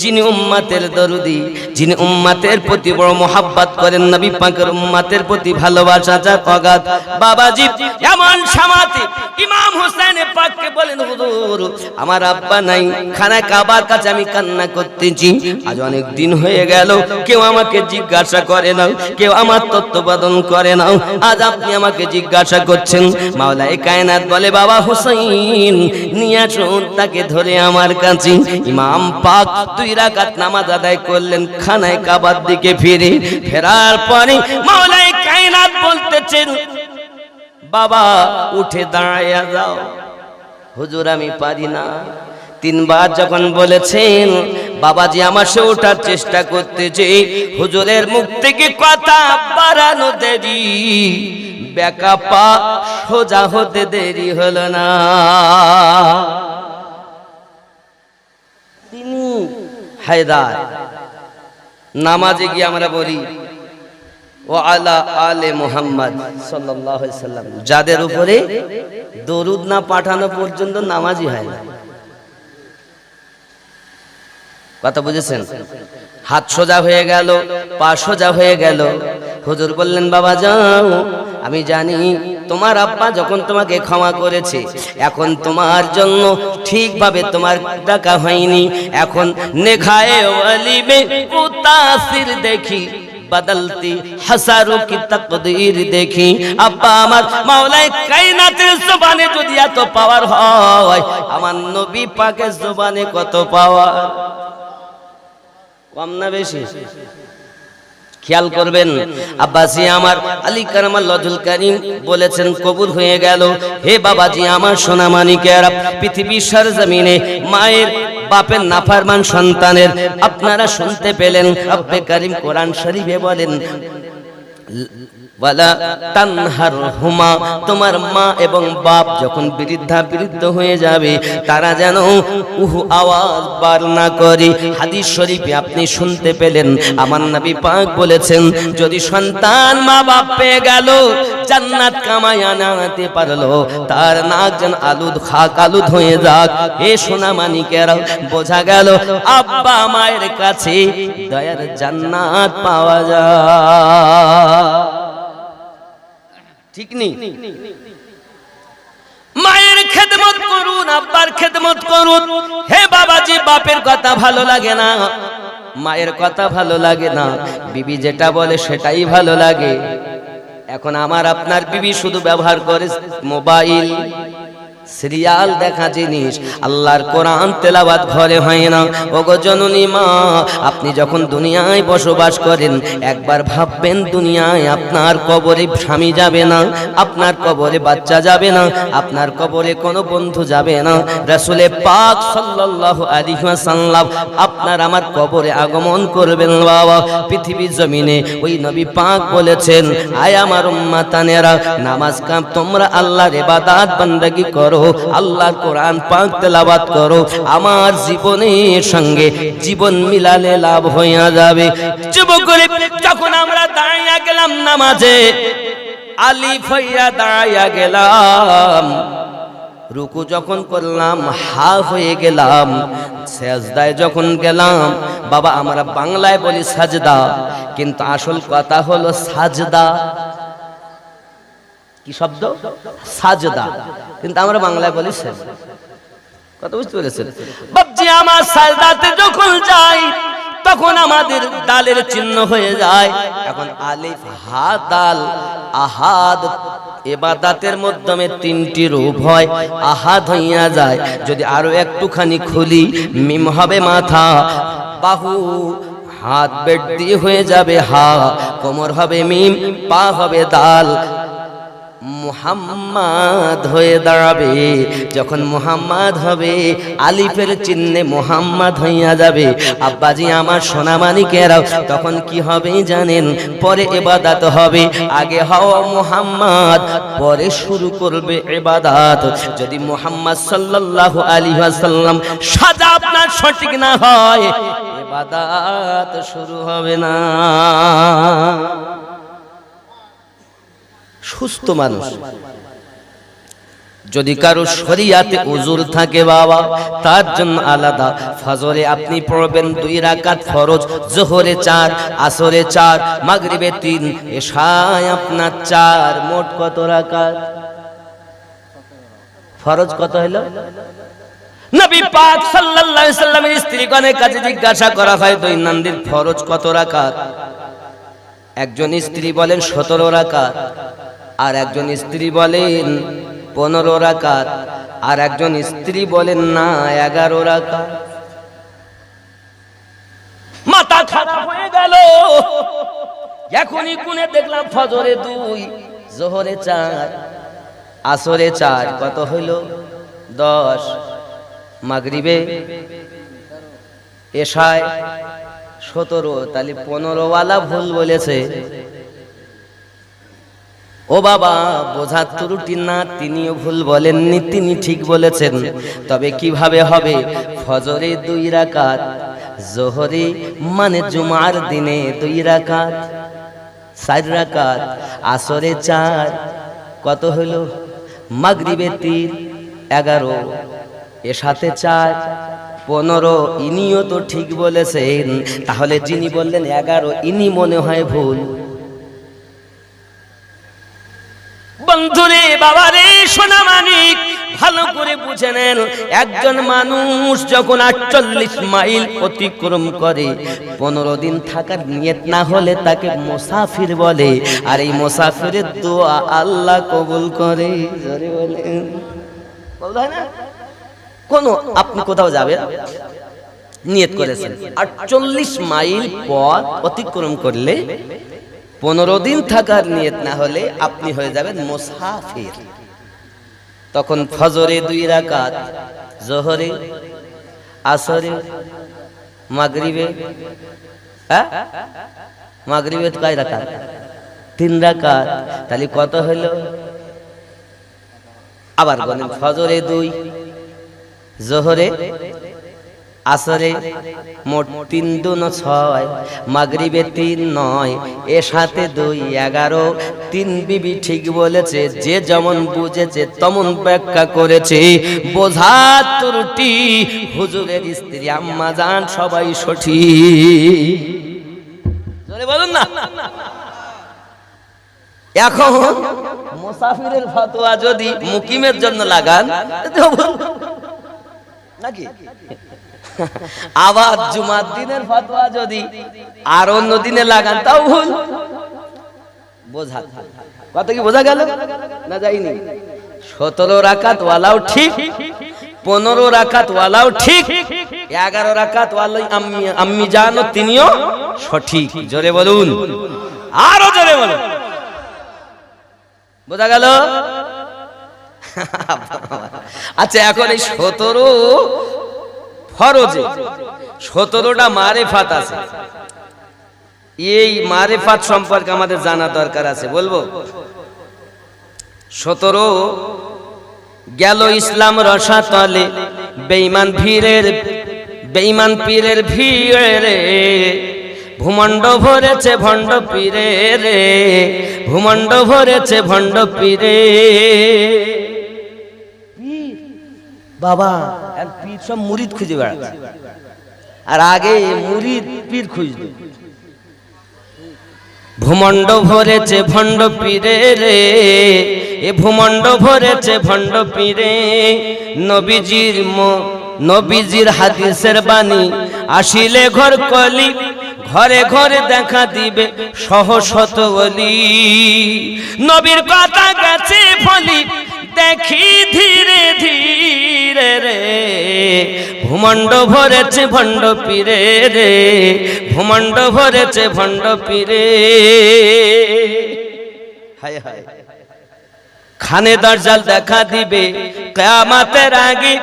যিনি উম্মতের দরদি, যিনি উম্মতের প্রতি বড় মোহাব্বত করেন, নবী পাকের উম্মতের প্রতি ভালোবাসা যার অগাধ। বাবাজি এমন সামাতে ইমাম হোসেন পাককে বলেন, হুজুর আমার আব্বা নাই, খানা কাবার কাছে আমি কান্না করতেছি, আজ অনেক দিন হয়ে গেল, কেউ আমাকে জিজ্ঞাসা করে না, কেউ আমার তত্ত্বাবধান করে না, আজ আপনি আমাকে জিজ্ঞাসা করছেন। মাওলাই কায়নাত বলে, বাবা হুসাইন নিয়ে আসুন তাকে ধরে আমার কাছে। ইমাম পাক 2 রাকাত নামাজ আদায় করলেন, খানায় কাবার দিকে ফিরে। ফেরার পরে মাওলাই কায়নাত বলতেছেন, বাবা উঠে দাঁড়ায়া যাও। হুজুর আমি পারি না। 3 বার যখন বলেছেন, বাবাজি আমার সে ওঠার চেষ্টা করতেছে, হুজুরের মুখ থেকে কথা বাড়ানো দেরি, বেকা পা সোজা হতে দেরি হলো না। তিনি হায়দার। নামাজে গিয়ে আমরা বলি ও আলা আলে মুহাম্মদ সাল্লাল্লাহু আলাইহি সাল্লাম, যাদের উপরে দরুদ না পাঠানো পর্যন্ত নামাজই হয় না। কথা বুঝেছেন? হাত সোজা হয়ে গেল, পা সোজা হয়ে গেল। হুজুর বললেন, বাবা যাও, আমি জানি তোমার আব্বা যখন তোমাকে ক্ষমা করেছে, এখন তোমার জন্য ঠিকভাবে তোমার ডাকা হয়নি, এখন নেখায়ে ওয়ালি মে মুতাসির দেখি বদলতি হাসারু কি তাকদীর দেখি। আব্বা আমার মাওলাই কায়নাতের জবানে যদি এত পাওয়ার হয়, আমার নবী পাকের জবানে কত পাওয়ার, কম না বেশি? খেয়াল করবেন। আব্বাজি আমার আলী কারামাল্লাহু ওয়াজহুল কারীম বলেছেন, কবুল হয়ে গেল। হে বাবাজি আমার সোনা মানিকেরা, পৃথিবীর সরজমিনে মায়ের বাপের নাফরমান সন্তানের আপনারা শুনতে পেলেন, রব্বে কারীম কোরআন শরীফে বলেন, ওয়ালা তানহারহুমা, তোমার মা এবং বাপ যখন বৃদ্ধ হয়ে যাবে, তারা যেন আওয়াজ বার না করে। হাদিস শরীফে আপনি শুনতে পেলেন, আমার নবী পাক বলেছেন, যদি সন্তান মা বাপ পেয়ে গেল, জান্নাত কামাই আনাতে পারলো, তার নাক যেন আলুদ হয়ে যাক। এ সোনা মানিকেরা, বোঝা গেল আব্বা মায়ের কাছে দয়ার জান্নাত পাওয়া যায়। ঠিক নেই? মায়ের খেদমত করুন, আব্বার খেদমত করুন। হে বাবাজি বাপের কথা ভালো লাগে না, মায়ের কথা ভালো লাগে না, বিবি যেটা বলে সেটাই ভালো লাগে। এখন আমার আপনার বিবি শুধু ব্যবহার করে মোবাইল, সিরিয়াল দেখা জিনিস, আল্লাহর কোরআন তেলাওয়াত ঘরে হয় না। ওগো জননী মা, আপনি যখন দুনিয়ায় বসবাস করেন, একবার ভাববেন দুনিয়ায় আপনার কবরে স্বামী যাবে না, আপনার কবরে বাচ্চা যাবে না, আপনার কবরে কোনো বন্ধু যাবে না। রাসূলে পাক সাল্লাল্লাহু আলাইহি ওয়াসাল্লাম আপনার আমার কবরে আগমন করবেন। বাবা পৃথিবীর জমিনে ওই নবী পাক বলেছেন, আয় আমার উম্মতানেরা, নামাজ কাম তোমরা আল্লাহর ইবাদত বান্দাগি করো, আল্লাহর কোরআন পাক তেলাওয়াত করো, আমার জীবনের সঙ্গে জীবন মিলালে লাভ হইয়া যাবে। যুবক করে যখন আমরা দাঁড়িয়ে গেলাম নামাজে, আলিফ হইয়া দাঁড়িয়ে গেলাম, রুকু যখন করলাম হা হয়ে গেলাম, সেজদায় যখন গেলাম, বাবা আমরা বাংলায় বলি সাজদা, কিন্তু আসল কথা হলো সাজদা। কি শব্দ? সাজদা, কিন্তু আমরা বাংলায় বলি সাজদা। কথা বুঝতে পেরেছেন? বাপজি আমার সাজদাতে যখন যাই, তখন আমাদের দালের চিহ্ন হয়ে যায়। এখন আলিফ হা দাল আহাদ, ইবাদতের মাধ্যমে 3টি রূপ হয়, আহাদ হইয়া যায়। যদি আরো একটুখানি খুলি, মিম হবে মাথা, বাহু, হাত বেড দিয়ে হয়ে যাবে হা, কোমর হবে মিম, পা হবে দাল, মুহাম্মদ হয়ে দাঁড়াবে। যখন মুহাম্মদ হবে আলিফের চিহ্নে মুহাম্মদ হইয়া যাবে। আব্বাজি আমার সোনামানিকেরাও তখন কি হবে জানেন? পরে ইবাদত হবে। আগে হওয়া মুহাম্মদ, পরে শুরু করবে ইবাদত। যদি মুহাম্মদ সাল্লাল্লাহু আলাইহি ওয়াসাল্লাম সাজা আপনার সঠিক না হয়, ইবাদত শুরু হবে না। সুস্থ মানুষ যদি কারো শরীয়তে উজুর থাকে বাবা, তার জন্য আলাদা। ফজরে আপনি পড়বেন 2 রাকাত ফরজ, যোহরে 4, আসরে 4, মাগরিবে 3, এশায় আপনার 4। মোট কত রাকাত? ফরজ কত হলো? নবী পাক সাল্লাল্লাহু আলাইহি সাল্লামের স্ত্রীগণের কাছে জিজ্ঞাসা করা হয় দৈনন্দিন ফরজ কত রাকাত? একজন স্ত্রী বলেন 17 রাকাত, আর একজন স্ত্রী বলেন 15 রাকাত, আর একজন স্ত্রী বলেন না 11 রাকাত। মাথা খারাপ হয়ে গেল। এখনই গুনে দেখলাম ফজরে 2, যোহরে 4, আসরে 4, কত হইল? 10, মাগরিবে এশায় 17, তাহলে 15 ওয়ালা ভুল বলেছে। ও বাবা, বোঝার ত্রুটি না, তিনিও ভুল বলেননি, তিনি ঠিক বলেছেন। তবে কিভাবে হবে? ফজরে 2 রাকাত, যোহরে মানে জুমার দিনে 2 রাকাত, 4 রাকাত, আসরে 4, কত হলো? মাগরিবে 3, 11, এশাতে 4, 15। ইনিও তো ঠিক বলেছেন। তাহলে যিনি বললেন 11, ইনি মনে হয় ভুল। বন্ধুরে, বাবারে, সোনামানিক, ভালো করে বুঝে নেন। একজন মানুষ যখন 48 মাইল অতিক্রম করে, 15 দিন থাকার নিয়ত না হলে তাকে মুসাফির বলে। আর এই মুসাফিরের দোয়া আল্লাহ কবুল করে। জোরে বলেন, বলতে হয় না? কোন আপনি কোথাও যাবেন, নিয়ত করেছেন 48 মাইল পথ অতিক্রম করলে 15 দিন থাকার নিয়ত না হলে আপনি হয়ে যাবেন মুসাফির। তখন ফজরে 2 রাকাত, যোহরে, আসরে, মাগরিবে, মাগরিবে কয় রাকাত? 3 রাকাত। তাহলে কত হলো? আবার বলেন, ফজরে 2, যোহরে, আসরে মোট 3 2 6, মাগরিবে 3 9, এশাতে 2 11। 3 বিবি ঠিক বলেছে, যে যেমন বুঝেছে তেমন ব্যাখ্যা করেছে। বোঝার ত্রুটি হুজুরের স্ত্রী আম্মা জান সবাই সঠিক। জোরে বলুন না। এখন মুসাফিরের ফতোয়া যদি মুকিমের জন্য লাগান নাকি, আবার জুমার দিনের ফতোয়া যদি আর অন্য দিনে লাগান তাও ভুল। বোঝা কত কি বোঝা গেল না? যায়নি। 17 রাকাত ওয়ালাও ঠিক, 15 রাকাত ওয়ালাও ঠিক, 11 রাকাত ওয়ালাই আম্মি জানো তিনিও সঠিক। জোরে বলুন, আরো জোরে বলুন। বোঝা গেল? আচ্ছা, এখন এই 17 ফরজে 17টা মারেফাত আছে। এই মারেফাত সম্পর্কে আমাদের জানা দরকার আছে। বলবো 17 গেল ইসলাম রসাতলে, বেঈমান পীরের ভিড়ে রে, ভূমণ্ড ভরেছে ভণ্ড পীরে রে, ভূমণ্ড ভরেছে ভণ্ড পীরে। বাবা আর পীর সব মুরিদ খুঁজে বেড়াচ্ছে, আর আগে মুরিদ পীর খুঁজত। ভূমণ্ড ভরেছে ভণ্ড পীরে রে, এ ভূমণ্ড ভরেছে ভণ্ড পীরে। নবীজির হাদিসের বাণী আসিলে ঘর কলি, ঘরে ঘরে দেখা দিবে সহশত বলি। নবীর কথা গেছে বলি, দেখি ধীরে ধীরে রে, ভূমণ্ড ভরেছে ভণ্ড পীরে রে, ভূমণ্ড ভরেছে ভণ্ড পীরে। হায় হায়, খানে দাজ্জাল দেখা দিবে কিয়ামতের আগে।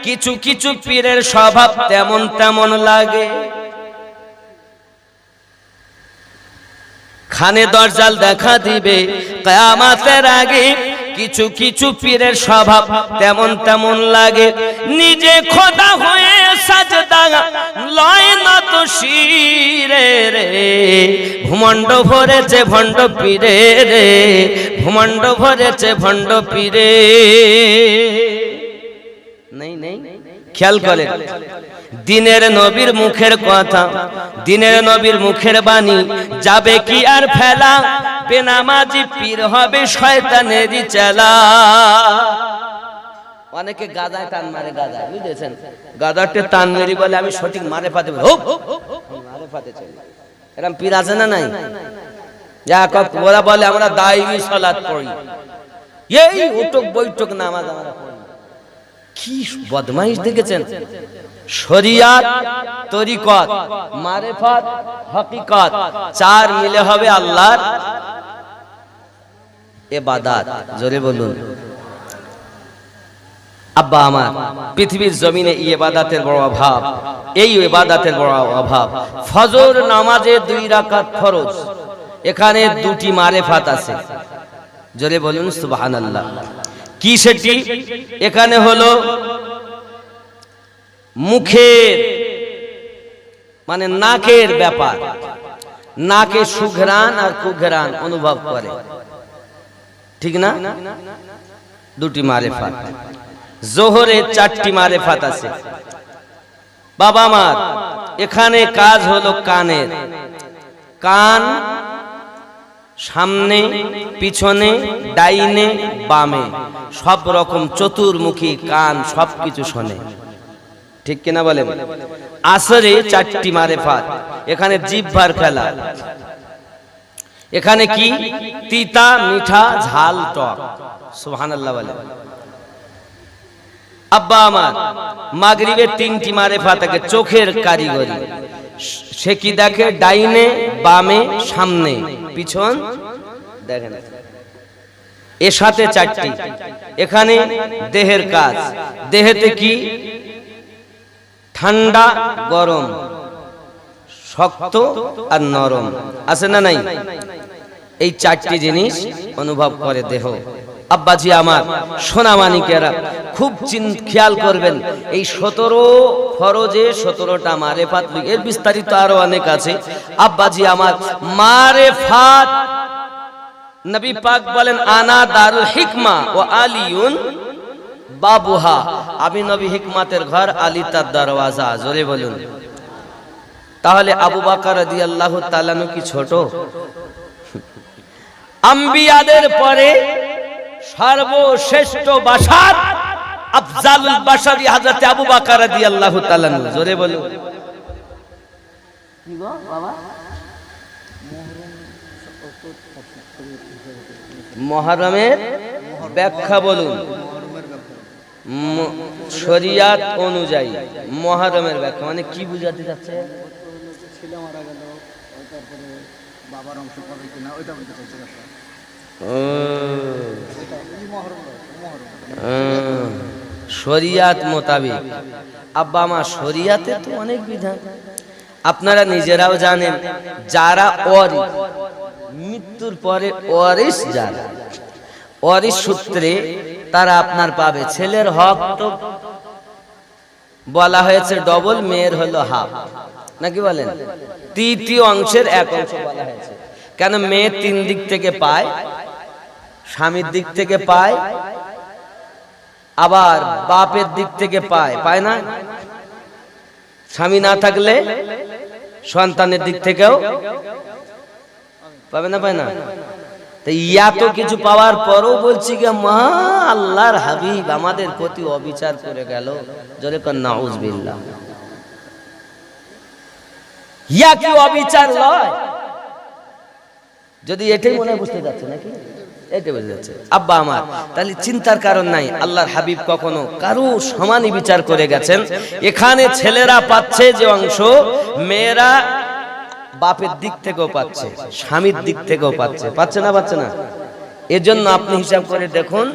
কিছু কিছু পীরের স্বভাব তেমন তেমন লাগে। খানে দাজ্জাল দেখা দিবে কিয়ামতের আগে। কিছু কিছু পীরের স্বভাব তেমন তেমন লাগে। নিজে খোদা হয়ে সাজদা লয় না তো শিরে রে। ভুমণ্ড ভরেছে ভণ্ড পীরে রে। ভুমণ্ড ভরেছে ভণ্ড পীরে। নেই নেই, খেয়াল করেন, দিনের নবীর মুখের কথা, দিনের নবীর মুখের বাণী যাবে কি আর ফেলা। বেনামাজি পীর হবে শয়তানেরই চেলা। অনেকে গাদায় টান মারে, গাদা বুঝেছেন, গাদাতে টান মেরি বলে আমি সঠিক মারে ফাতে মারে ফাতে চাই। এরকম পীর আছে না নাই? যা ওরা বলে আমরা দায়ী সালাত পড়ি, এই উঠক বৈঠক নামাজ আমরা পড়ি। কি বদমাইশ দেখেছেন! শরিয়াত, তরিকত, মারিফাত, হাকিকত চার মিলে হবে আল্লাহর ইবাদত। জোরে বলুন। আব্বা আমার, পৃথিবীর জমিনে এই ইবাদতের বড় অভাব, এই ইবাদতের বড় অভাব। ফজর নামাজে 2 রাকাত ফরজ, এখানে 2টি মারিফাত আছে। জোরে বলুন সুবহানাল্লাহ। কি সেটি? এখানে হলো মুখের মানে নাকের ব্যাপার। নাকে সুঘ্রাণ আর কুঘ্রাণ অনুভব করে, ঠিক না? 2টি মারিফাত। জোহরে 4টি মারিফাত আছে। বাবা আমার, এখানে কাজ হলো কানের। কান সামনে, পিছনে, ডাইনে, বামে সব রকম চতুর্মুখী কান সবকিছু শোনে, ঠিক কিনা বলেন? আসরে 4টি মারিফাত। এখানে জিহ্বার খেলা। এখানে কি? তিতা, মিঠা, ঝাল, টক। সুবহানাল্লাহ বলেন। আব্বা আমার, মাগরিবে 3টি মারিফাত থাকে। চোখের কারিগরি, সে কি দেখে? ডাইনে, বামে, সামনে, পিছন দেখেন। এর সাথে 4টি। এখানে দেহের কাজ। দেহেতে কি? ঠান্ডা, গরম, শক্ত আর নরম, আছে না নাই? এই 4টি জিনিস অনুভব করে দেহ। আব্বাজি আমার, সোনা মানিকেরা, খুব খেয়াল করবেন। এই 17 ফরজে 17টা মারিফাত, এর বিস্তারিত আরো অনেক আছে। আব্বাজি আমার, মারিফাত নবী পাক বলেন আনা দারুল হিকমা ও আলিউন বাবুহা। আমি নবী হিকমাতের ঘর, আলী তার দরওয়াজা। জোরে বলুন। তাহলে আবু বকর রাদিয়াল্লাহু তাআলা কি ছোট? আম্বিয়াদের পরে সর্বশ্রেষ্ঠ বাশার, আফজালুল বাশারি হযরত আবু বকর রাদিয়াল্লাহু তাআলা। জোরে বলুন। কি গো বাবা? মুহররমের ব্যাখ্যা বলুন। শরিয়াত অনুযায়ী মুহররমের ব্যাখ্যা মানে কি বুঝাতে যাচ্ছে? ছেলে মারা গেল, তারপরে বাবার অংশ পাবে কিনা ওইটা বলতে চাইছে। শরিয়াত মোতাবেক। আব্বা আমার, শরিয়াতে তো অনেক বিধান, আপনারা নিজেরাও জানেন। যারা ওয়ারিস, মৃত্যুর পরে ওয়ারিস, যারা ওয়ারিস সূত্রে তারা আপনার পাবে। ছেলের হক তো বলা হয়েছে ডবল, মেয়ের হলো হাফ, নাকি বলেন? 3য় অংশের 1 অংশ বলা হয়েছে। কেন? মেয়ে 3 দিক থেকে পায়, স্বামীর দিক থেকে পায়, আবার বাপের দিক থেকে পায়, পায় না? স্বামী না থাকলে সন্তানের দিক থেকেও পাবে না, পায় না? তো এত কিছু পাওয়ার পরও বলছি যে মা আল্লাহর হাবিব আমাদের প্রতি অবিচার করে গেল। জোরে কর নাউজুবিল্লাহ। ইয়া কি অবিচার নয়? যদি এটাই মনে বুঝতে যাচ্ছে নাকি? এটাই বুঝতে যাচ্ছে। আব্বা আমার, তাহলে চিন্তার কারণ নাই। আল্লাহর হাবিব কখনো কারো সমানই বিচার করে গেছেন। এখানে ছেলেরা পাচ্ছে যে অংশ, মেয়েরা বাপের দিক থেকেও পাচ্ছে, স্বামীর দিক থেকেও পাচ্ছে। পাচ্ছে না? পাচ্ছে না? এজন্য আপনি হিসাব করে দেখুন,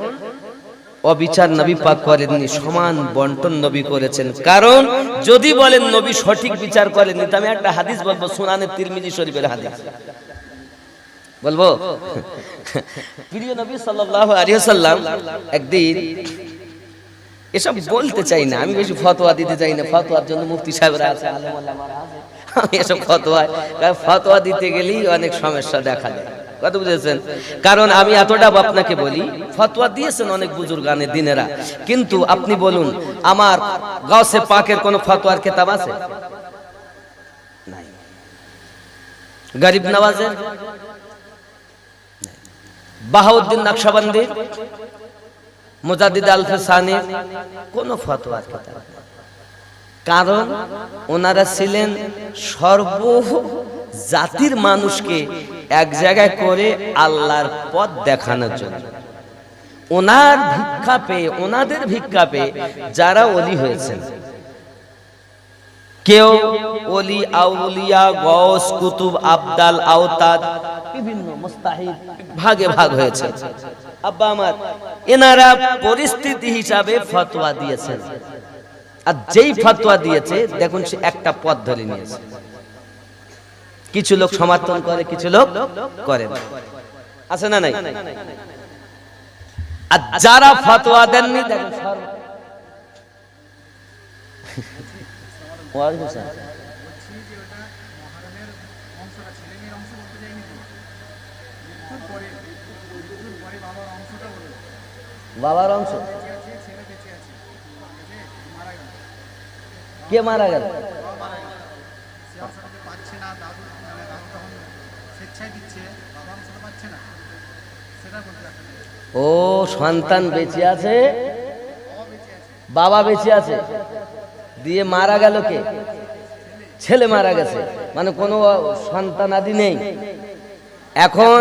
অবিচার নবী পাক করেননি, সমান বন্টন নবী করেছেন। কারণ যদি বলেন নবী সঠিক বিচার করেননি, তো আমি একটা হাদিস বলবো, সুনানে তিরমিজি শরীফের হাদিস বলবো। প্রিয় নবী সাল্লাল্লাহু আলাইহি ওয়াসাল্লাম একদিন, এসব বলতে চাই না, আমি বেশি ফতোয়া দিতে চাই না, ফতোয়ার জন্য মুফতি সাহেবরা আছে, আলেম ওলামারা আছে, আমি এসব ফতোয়া দিতে গেলেই অনেক সমস্যা দেখা দেয়, কথা বুঝেছেন? কারণ আমি এতটা আপনাকে বলি, ফতোয়া দিয়েছেন অনেক বুজুর্গানে দিনেরা, কিন্তু আপনি বলুন আমার গাউসে পাকের কোন ফতোয়ার কিতাব আছে? নাই। গরিব নওয়াজের, বাহাউদ্দিন নকশবন্দির, মুজাদ্দিদ আল-ফিসানি কোন ফতোয়ার কিতাব? কারণ ওনারা ছিলেন সর্ব জাতির মানুষকে এক জায়গায় করে আল্লাহর পথ দেখানোর জন্য। ওনার ভিক্ষা পেয়ে, ওনাদের ভিক্ষা পেয়ে যারা ওলি হয়েছেন, কেউ ওলি আউলিয়া গৌস কুতুব আবদাল আওতাদ বিভিন্ন মুস্তাহিদ ভাগে ভাগ হয়েছে। আব্বা আমার, এনারা পরিস্থিতি হিসাবে ফতোয়া দিয়েছেন, আর যেই ফতোয়া দিয়েছে দেখুন সে একটা পথ ধরে নিয়েছে। কিছু লোক সমর্থন করে, কিছু লোক করে না, আছে না নাই? আর যারা ফতোয়া দেননি দেখুন বাবার অংশ কে মারা গেল? ও সন্তান বেঁচে আছে, বাবা বেঁচে আছে, দিয়ে মারা গেল কে? ছেলে মারা গেছে, মানে কোনো সন্তান আদি নেই। এখন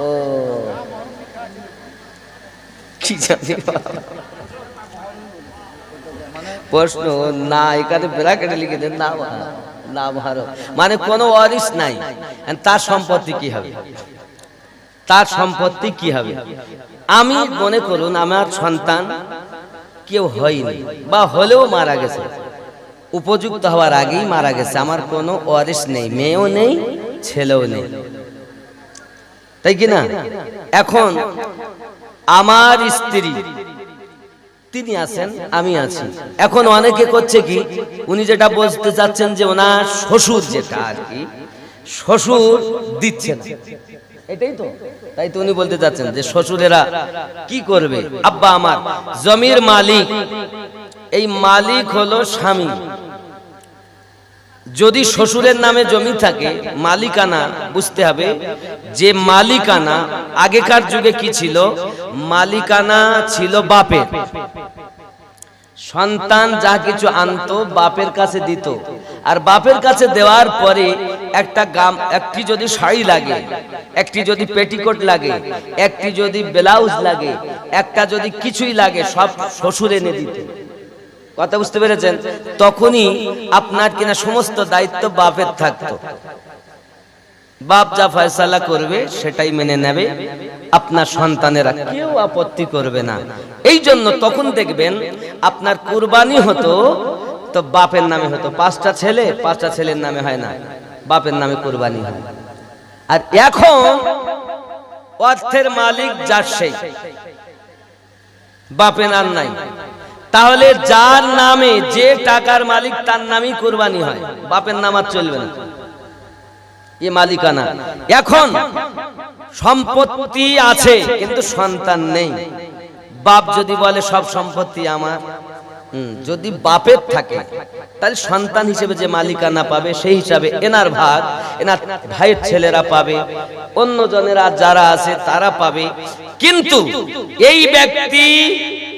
ও কি জানি প্রশ্ন না, এখানে ব্র্যাকেটে লিখে দেন না, না ভালো, মানে কোনো ওয়ারিশ নাই, তার সম্পত্তি কি হবে? তার সম্পত্তি কি হবে? আমি মনে করুন আমার সন্তান কেউ হয়নি বা হলেও মারা গেছে, উপযুক্ত হওয়ার আগেই মারা গেছে, আমার কোনো ওয়ারিশ নেই, মেয়েও নেই, ছেলেও নেই, তাই কি না? এখন আমার স্ত্রী তিনি আছেন, আমি আছি। এখন অনেকে করছে কি, উনি যেটা বলতে চাচ্ছেন যে ওনার শ্বশুর যেটা আর কি, শ্বশুর দিচ্ছে না, এটাই তো, তাই তো উনি বলতে চাচ্ছেন যে শ্বশুরেরা কি করবে। আব্বা আমার, জমির মালিক, এই মালিক হলো স্বামী। যদি শ্বশুরের নামে জমি থাকে, মালিকানা বুঝতে হবে যে মালিকানা আগেকার যুগে কি ছিল? মালিকানা ছিল বাপের, সন্তান যা কিছু আনতো বাপের কাছে দিত, আর বাপের কাছে দেওয়ার পরে একটি যদি শাড়ি লাগে, একটি যদি পেটিকোট লাগে, একটি যদি ব্লাউজ লাগে, একটা যদি কিছুই লাগে, সব শ্বশুর এনে দিত। কথা বুঝতে পেরেছেন? তখনই আপনার কিনা সমস্ত দায়িত্ব বাপের থাকতো, বাপ যা ফয়সালা করবে সেটাই মেনে নেবে, আপনার সন্তানেরা কেউ আপত্তি করবে না। এই জন্য তখন দেখবেন আপনার কুরবানি হতো তো বাপের নামে হতো, পাঁচটা ছেলের নামে হয় না, বাপের নামে কুরবানি হয়। আর এখন অর্থের মালিক যার সেই, বাপের নাম নাই, তাহলে যার নামে যে টাকার মালিক তার নামই কুরবানি হয়, বাপের নাম আর চলবে না, এ মালিকানা। এখন সম্পত্তি আছে কিন্তু সন্তান নেই, বাপ যদি বলে সব সম্পত্তি আমার, যদি বাপের থাকে তাহলে সন্তান হিসেবে যে মালিকানা পাবে সেই হিসাবে এনার ভাগ এনার ভাইয়ের ছেলেরা পাবে, অন্য জনেরা যারা আছে তারা পাবে। কিন্তু এই ব্যক্তি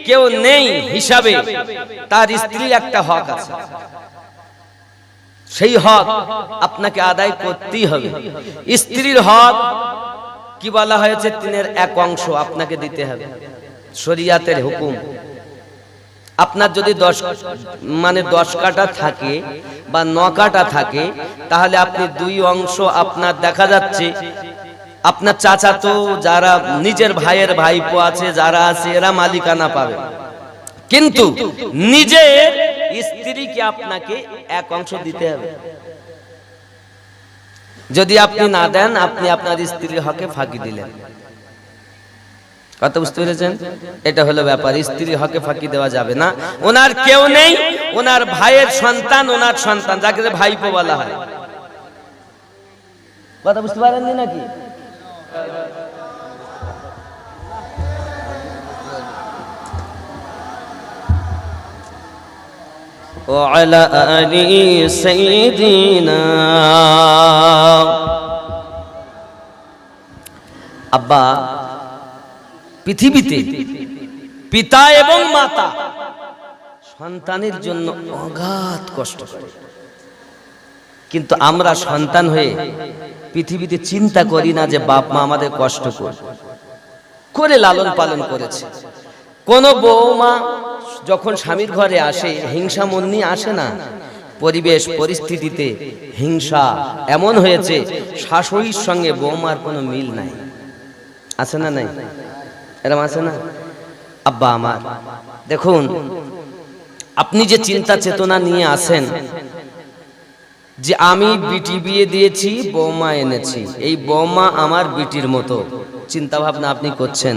কেউ নেই হিসাবে তার স্ত্রীর একটা হক আছে, সেই হক আপনাকে আদায় করতেই হবে। স্ত্রীর হক কি বলা হয়েছে? 3/1 আপনাকে দিতে হবে, শরিয়াতের হুকুম। আপনার যদি 10 কাঠা থাকে বা 9 কাঠা থাকে, তাহলে আপনি 2 অংশ আপনার দেখা যাচ্ছে আপনার চাচা তো যারা নিজের ভাইয়ের ভাইপো আছে যারা আছে এরা মালিকানা পাবে, কিন্তু নিজের স্ত্রীকে আপনাকে 1 অংশ দিতে হবে। যদি আপনি না দেন, আপনি আপনার স্ত্রীর হকে ফাঁকি দিলেন। কথা বুঝতে পেরেছেন? এটা হলো ব্যাপার। স্ত্রীর হকে ফাঁকি দেওয়া যাবে না। ওনার কেউ নেই, ওনার ভাইয়ের সন্তান, ওনার সন্তান, যাকে ভাইপো বলা হয়। কথা বুঝতে পারেননি নাকি? وعلى آل سيدنا আব্বা পৃথিবীতে পিতা এবং মাতা সন্তানের জন্য অগাধ কষ্ট করে, কিন্তু আমরা সন্তান হয়ে পৃথিবীতে চিন্তা করি না যে বাপ মা আমাদের কষ্ট করে লালন পালন করেছে। কোন বৌমা যখন স্বামীর ঘরে আসে, হিংসা মন নিয়ে আসে না। পরিবেশ পরিস্থিতিতে হিংসা এমন হয়েছে, শাশুড়ির সঙ্গে বৌমার কোনো মিল নাই। আছে না নাই? এরকম আছে না? আব্বা আমার দেখুন, আপনি যে চিন্তা চেতনা নিয়ে আসেন যে আমি বিটি বিয়ে দিয়েছি, বৌমা এনেছি, এই বৌমা আমার বিটির মতো চিন্তা ভাবনা আপনি করছেন,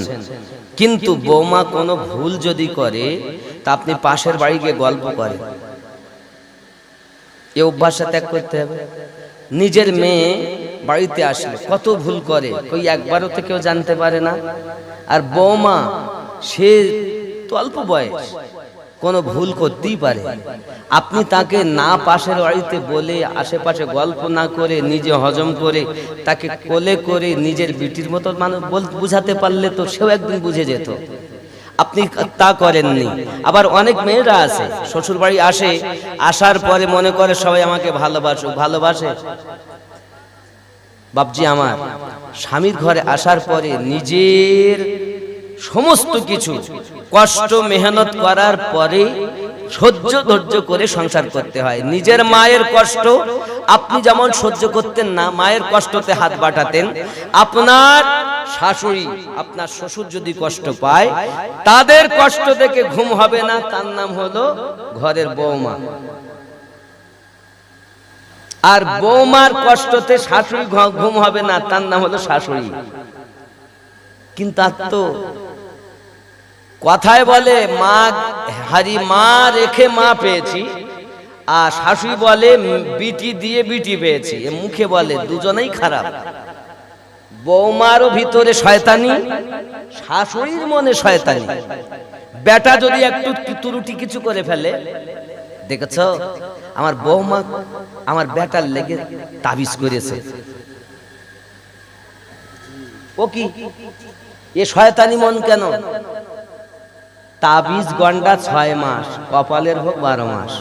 কিন্তু বৌমা কোনো ভুল যদি করে তা আপনি পাশের বাড়ি গিয়ে গল্প করেন। এই অভ্যাসটা ত্যাগ করতে হবে। নিজের মেয়ে বাড়িতে আসলে কত ভুল করে, কই একবারও তো কেউ জানতে পারে না। আর বৌমা সে তো অল্প বয়স, কোনো ভুল করতেই পারে। আপনি তাকে না পাশের বাড়িতে বলে, আশেপাশে গল্প না করে, নিজে হজম করে, তাকে কোলে করে নিজের বিটির মতো মানুষ বুঝাতে পারলে তো সেও একদিন বুঝে যেত। আপনি তা করেননি। আবার অনেক মেয়েরা আছে শ্বশুর বাড়ি আসে, আসার পরে মনে করে সবাই আমাকে ভালোবাসে। বাপজি আমার, স্বামীর ঘরে আসার পরে নিজের সমস্ত কিছু কষ্ট মেহনত করার পরে সহ্য ধৈর্য করে সংসার করতে হয়। নিজের মায়ের কষ্ট আপনি যেমন সহ্য করতেন না, মায়ের কষ্টতে হাত বাটাতেন, আপনার শাশুড়ি, আপনার শ্বশুর যদি কষ্ট পায়, তাদের কষ্ট দেখে ঘুম হবে না, তার নাম হলো ঘরের বৌমা। আর বৌমার কষ্টতে শাশুড়ি ঘুম হবে না, তার নাম হলো শাশুড়ি। কিন্তু আর তো কথায় বলে মা হারি মা রেখে মা পেয়েছি, আর শাশুড়ি বলে বিটি দিয়ে বিটি পেয়েছি। এ মুখে বলে, দুজনেই খারাপ। বৌমারও ভিতরে শয়তানি, শাশুড়ির মনে শয়তানি। বেটা যদি একটু ত্রুটি কিছু করে ফেলে, দেখেছ আমার বৌমা আমার বেটার লেগে তাবিজ করেছে, ও কি এ শয়তানি মন কেন? তাবিজ গন্ডা 6 মাস, কপালের হোক 12 মাস।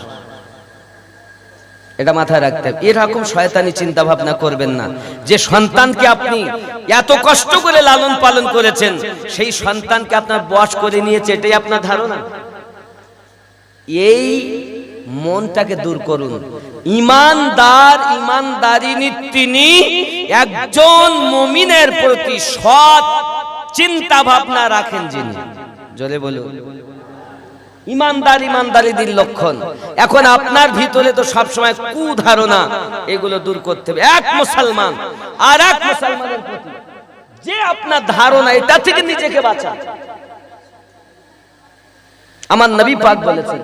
এটা মাথায় রাখতে হবে। এরকম শয়তানি চিন্তা ভাবনা করবেন না। যে সন্তানকে আপনি এত কষ্ট করে লালন পালন করেছেন, সেই সন্তানকে আপনার বশ করে নিয়েছে, এটাই আপনার ধারণা। এই মনটাকে দূর করুন। ইমানদার, ইমানদারিনী তিনি একজন মুমিনের প্রতি সৎ চিন্তা ভাবনা রাখেন যিনি। জোরে বলুন, ইমানদার ইমানদারিদের লক্ষণ। এখন আপনার ভিতরে তো সবসময় কুধারণা, এগুলো দূর করতে হবে। এক মুসলমান আর এক মুসলমানের প্রতি যে আপনার ধারণা, এটা থেকে নিজেকে বাঁচান। আমার নবী পাক বলেছেন,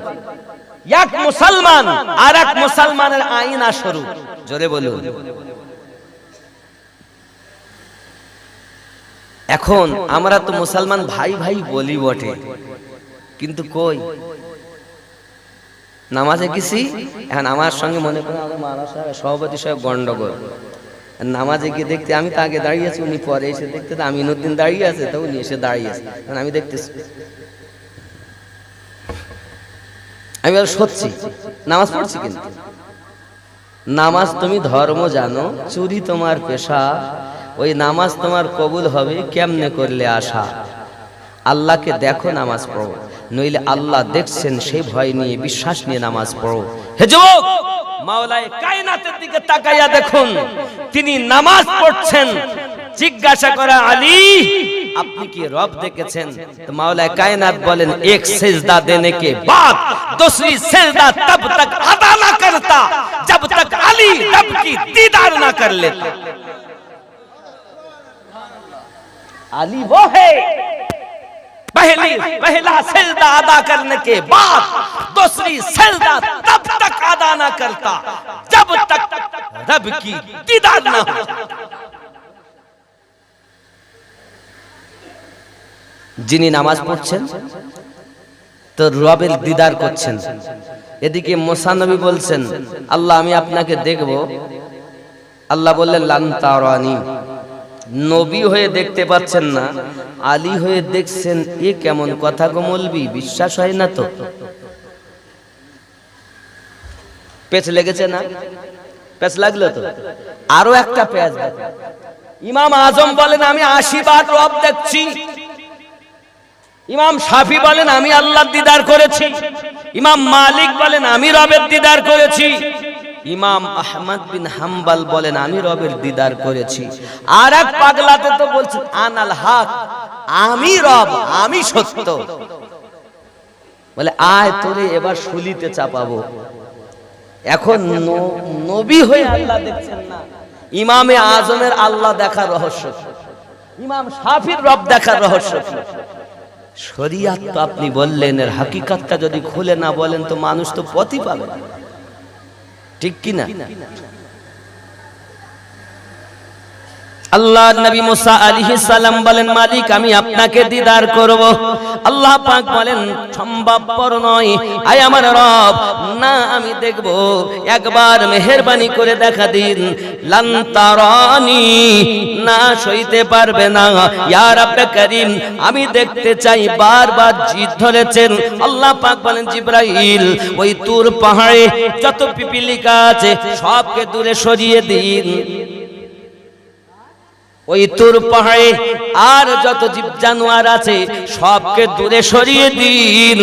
এক মুসলমান আর এক মুসলমানের আইনা স্বরূপ। জোরে বলুন। এখন আমরা তো মুসলমান ভাই ভাই বলি বটে, কিন্তু কই নামাজে গেছি, এখন আমার সঙ্গে মনে করেন আমাদের মারা সাহেব সভাপতি সাহেব গন্ডগোল। নামাজে গিয়ে দেখতে আমি তো আগে দাঁড়িয়ে আছি, উনি পরে এসে দেখতে আমি নতুন দাঁড়িয়ে আছে, তো উনি এসে দাঁড়িয়ে আছে, আমি দেখতেছি। আমি সত্যি নামাজ পড়ছি, কিন্তু নামাজ তুমি ধর্ম জানো, চুরি তোমার পেশা, ওই নামাজ তোমার কবুল হবে কেমনে করলে আশা। আল্লাহকে দেখো, নামাজ পড়ো। নইলে আল্লাহ দেখছেন সেই ভয় নিয়ে বিশ্বাস নিয়ে নামাজ পড়ো। হে যুবক, মাওলায়ে কায়নাতের দিকে তাকাইয়া দেখুন, তিনি নামাজ পড়ছেন। জিজ্ঞাসা করা, আলী আপনি কি রব দেখেছেন? তো মাওলায়ে কায়নাত বলেন, এক সিজদা দেনে के बाद दूसरी सिजदा तब तक अदा ना करता जब तक अली रब की दीदार ना कर लेता। अली वो है पहला सिजदा अदा करने के बाद दूसरी सिजदा तब तक अदा ना करता जब तक रब की दीदार ना हो। যিনি নামাজ পড়ছেন তো রবের দিদার করছেন। এদিকে মুসা নবী বলছেন, আল্লাহ আমি আপনাকে দেখব। আল্লাহ বললেন, লান তারানি, নবী হয়ে দেখতে পাচ্ছেন না, আলী হয়ে দেখছেন। এ কেমন কথা গো মৌলবি, বিশ্বাস হয় না তো? পেচ লেগেছে না? পেচ লাগলো তো? আরো একটা পেচ। ইমাম আজম বলেন, আমি 80 বার রব দেখছি। ইমাম শাফি বলেন, আমি আল্লাহর দিদার করেছি। ইমাম মালিক বলেন, আমি রবের দিদার করেছি। ইমাম আহমদ বিন হাম্বল বলেন, আমি রবের দিদার করেছি। আর এক পাগলাতে তো বলছেন, আনাল হক, আমি রব, আমি সত্য। বলে আয় তোরে এবার শুলিতে চাপাবো। এখন নবী হয়ে আল্লাহ দেখছেন না, ইমামে আজমের আল্লাহ দেখার রহস্য, ইমাম শাফির রব দেখার রহস্য। শরিয়াত তো আপনি বললেন, এর হাকিকতটা যদি খুলে না বলেন তো মানুষ তো পথই পাবে না, ঠিক কি না? আল্লাহ নবী মুসা আলাইহিস সালাম বলেন, মালিক আমি আপনাকে দিদার করব। আল্লাহ পাক বলেন, সম্ভবপর নয়, আয় আমার রব, না আমি দেখব, একবার মেহেরবানি করে দেখা দিন। লান তারানি, না সইতে পারবে না। ইয়া রাব্বে করিম, আমি দেখতে চাই। বারবার জিদ ধরেছেন। আল্লাহ পাক বলেন, জিবরাইল ওই তুর পাহাড়ে যত পিপিলিকা আছে সবকে দূরে সরিয়ে দিন। ওই তুর পাহাড়ে আর যত জীব জানোয়ার আছে সবকে দূরে সরিয়ে দিন।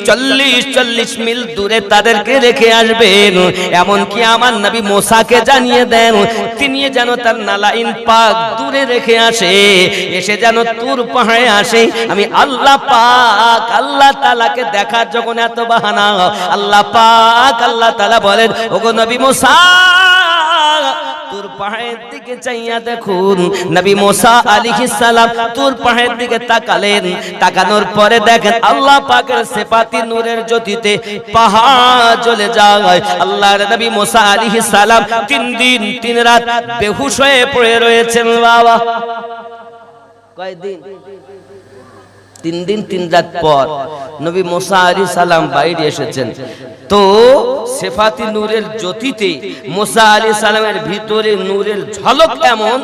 40 মিল দূরে তাদেরকে রেখে আসবেন। এমনকি আমার নবী মুসাকে জানিয়ে দেন, তিনি যেন তার নালাইন পাক দূরে রেখে আসে, এসে যেন তুর পাহাড়ে আসে। আমি আল্লাহ পাক, আল্লাহ তাআলাকে দেখার যখন এত বাহানা, আল্লাহ পাক আল্লাহ তাআলা বলেন, ওগো নবী মুসা, তুর পাহাড়ের দিকে চাইয়া দেখুন। নবী মুসা আলাইহিস সালাম তুর পাহাড়ের দিকে তাকালেন। তাকানোর পরে দেখেন আল্লাহ পাকের সিফাতি নূরের জ্যোতিতে পাহাড় জ্বলে যায়। আল্লাহর নবী মুসা আলাইহিস সালাম 3 দিন 3 রাত বেহুশ হয়ে পড়ে রয়েছেন। বাবা কয়দিন? 3 দিন 3 রাত পর নবী মুসা আলাইহিস সালাম বাইরে এসেছেন। তো সিফাতি নূরের জ্যোতিতে মুসা আলাইহিস সালামের ভিতরে নূরের ঝলক এমন,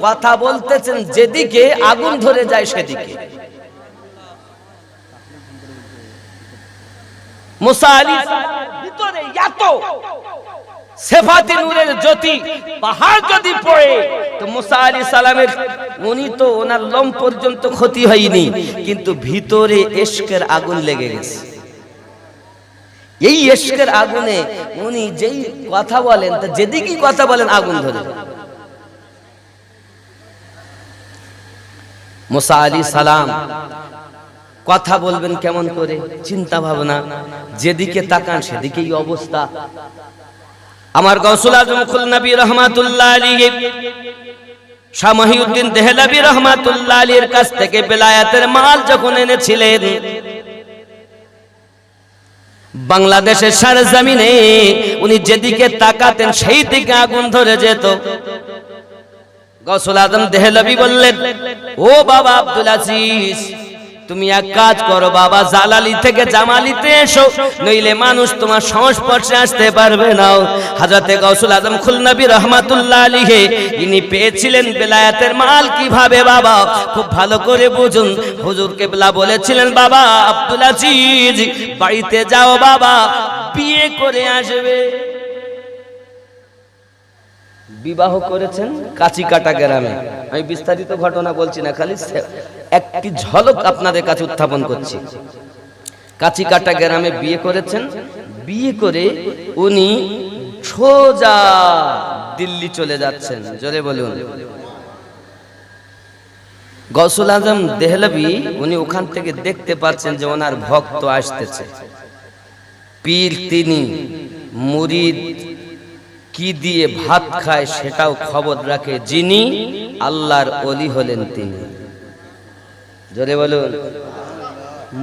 কথা বলতেছেন যেদিকে আগুন ধরে যায় সেদিকে। মুসা আলাইহিস সালামের ভিতরে এত সিফাতি নূরের জ্যোতি, পাহাড় যদি পড়ে তো মুসা আলাইহিস সালামের, উনি তো ওনার লোম পর্যন্ত ক্ষতি হয়নি, কিন্তু ভিতরে ইশকের আগুন লেগে গেছে। এই ইশকের আগুনে উনি যেই কথা বলেন, তা যেদিকেই কথা বলেন আগুন ধরে। মুসা আলাইহিস সালাম কথা বলবেন কেমন করে, চিন্তা ভাবনা, যেদিকে তাকান সেদিকেই অবস্থা। আমার গাউসুল আজম খুল নবী রহমাতুল্লাহ আলাইহি শাহ মহিউদ্দিন দেহলভী রহমাতুল্লাহ আলাইহির কাছ থেকে বেলায়েতের মাল যখন এনেছিলেন, বাংলাদেশের সরজমিনে উনি যেদিকে তাকাতেন সেই দিকে আগুন ধরে যেত। গাউসুল আজম দেহলভী বললেন, ও বাবা আব্দুল আজিজ, তুমি এক কাজ করো বাবা, জালালি থেকে জামালিতে এসো, নইলে মানুষ তোমার সংস্পর্শে আসতে পারবে না। হযরতে গাউসুল আজম খুল নবী রহমাতুল্লাহ আলাইহি ইনি পেয়েছিলেন বেলায়েতের মাল কিভাবে বাবা, খুব ভালো করে বুঝুন। হুজুর কেবলা বলেছিলেন, বাবা আব্দুল আজিজ বাড়িতে যাও বাবা, বিয়ে করে আসবে। বিবাহ করেছেন কাচিকাটা গ্রামে। আমি বিস্তারিত ঘটনা বলছি না, খালি একটি ঝলক আপনাদের কাছে উত্থাপন করছি। কাচিকাটা গ্রামে বিয়ে করেছেন। বিয়ে করে উনি সোজা দিল্লি চলে যাচ্ছেন। জোরে বলুন। গৌসুল আজম দেহলভী উনি ওখান থেকে দেখতে পাচ্ছেন যে ওনার ভক্ত আসতেছে। পীর তিনি, মুরিদ কি দিয়ে ভাত খায় সেটাও খবর রাখে, যিনি আল্লাহর ওলি হলেন তিনি। জোরে বলুন।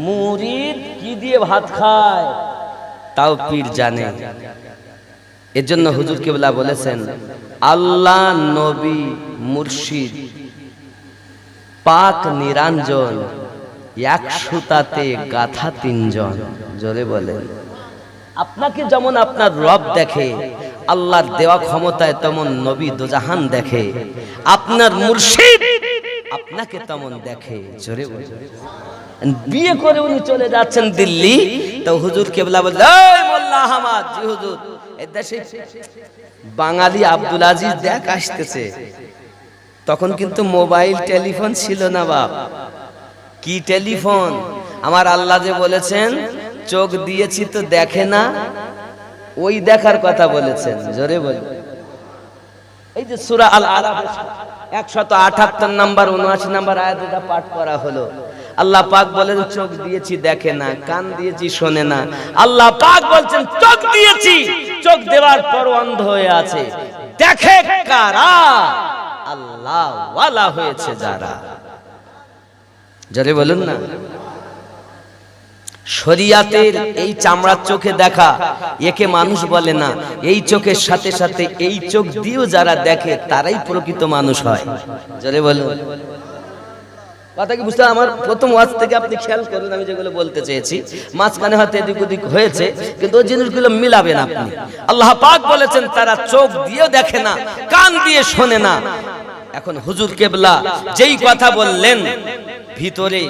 মুরিদ কি দিয়ে ভাত খায় তাও পীর জানে। এর জন্য হুজুর কেবলা বলেছেন, আল্লাহ, নবী, মুর্শিদ, পাক নিরঞ্জন, এক সুতাতে গাথা তিনজন। জোরে বলেন। আপনাকে যেমন আপনার রব দেখে, আল্লাহর দেওয়া ক্ষমতায় তেমন নবী দোজাহান দেখে, আপনার মুর্শিদ আপনাকে তেমন দেখে। জোরে বলেন। বিয়ে করে উনি চলে যাচ্ছেন দিল্লি। তো হুজুর কেবলা বললেন, এই মোল্লা আহমদ। জি হুজুর। এই দেশে বাঙালি আব্দুল আজিজ দেখ আসতেছে। তখন কিন্তু মোবাইল টেলিফোন ছিল না বাপ। কি টেলিফোন? আমার আল্লাহ যে বলেছেন চোখ দিয়েছি তো দেখে না, ওই দেখার কথা বলেছেন। জোরে বল। এই যে সূরা আল আরাফ 178 নাম্বার 79 নাম্বার আয়াত এটা পাঠ করা হলো। আল্লাহ পাক বলেন চোখ দিয়েছি দেখে না, কান দিয়েছি শোনে না। আল্লাহ পাক বলছেন চোখ দিয়েছি, চোখ দেওয়ার পর অন্ধ হয়ে আছে। দেখে কারা? আল্লাহ ওয়ালা হয়েছে যারা। জোরে বলুন না। শরিয়াতের এই চামড়ার চোখে দেখা, একে মানুষ বলে না। এই চোখের সাথে সাথে এই চোখ দিয়েও যারা দেখে তারাই প্রকৃত মানুষ হয়। জোরে বলুন। কথা কি বুঝতে? আমার প্রথম ওয়াজ থেকে আপনি খেয়াল করুন, আমি যেগুলো বলতে চেয়েছি মাঝখানে হয়তো এদিক ওদিক হয়েছে, কিন্তু ওই জিনিসগুলো মিলাবেন আপনি। আল্লাহ পাক বলেছেন তারা চোখ দিয়েও দেখে না, কান দিয়ে শোনে না। এখন হুজুর কেবলা যেই কথা বললেন ভিতরে,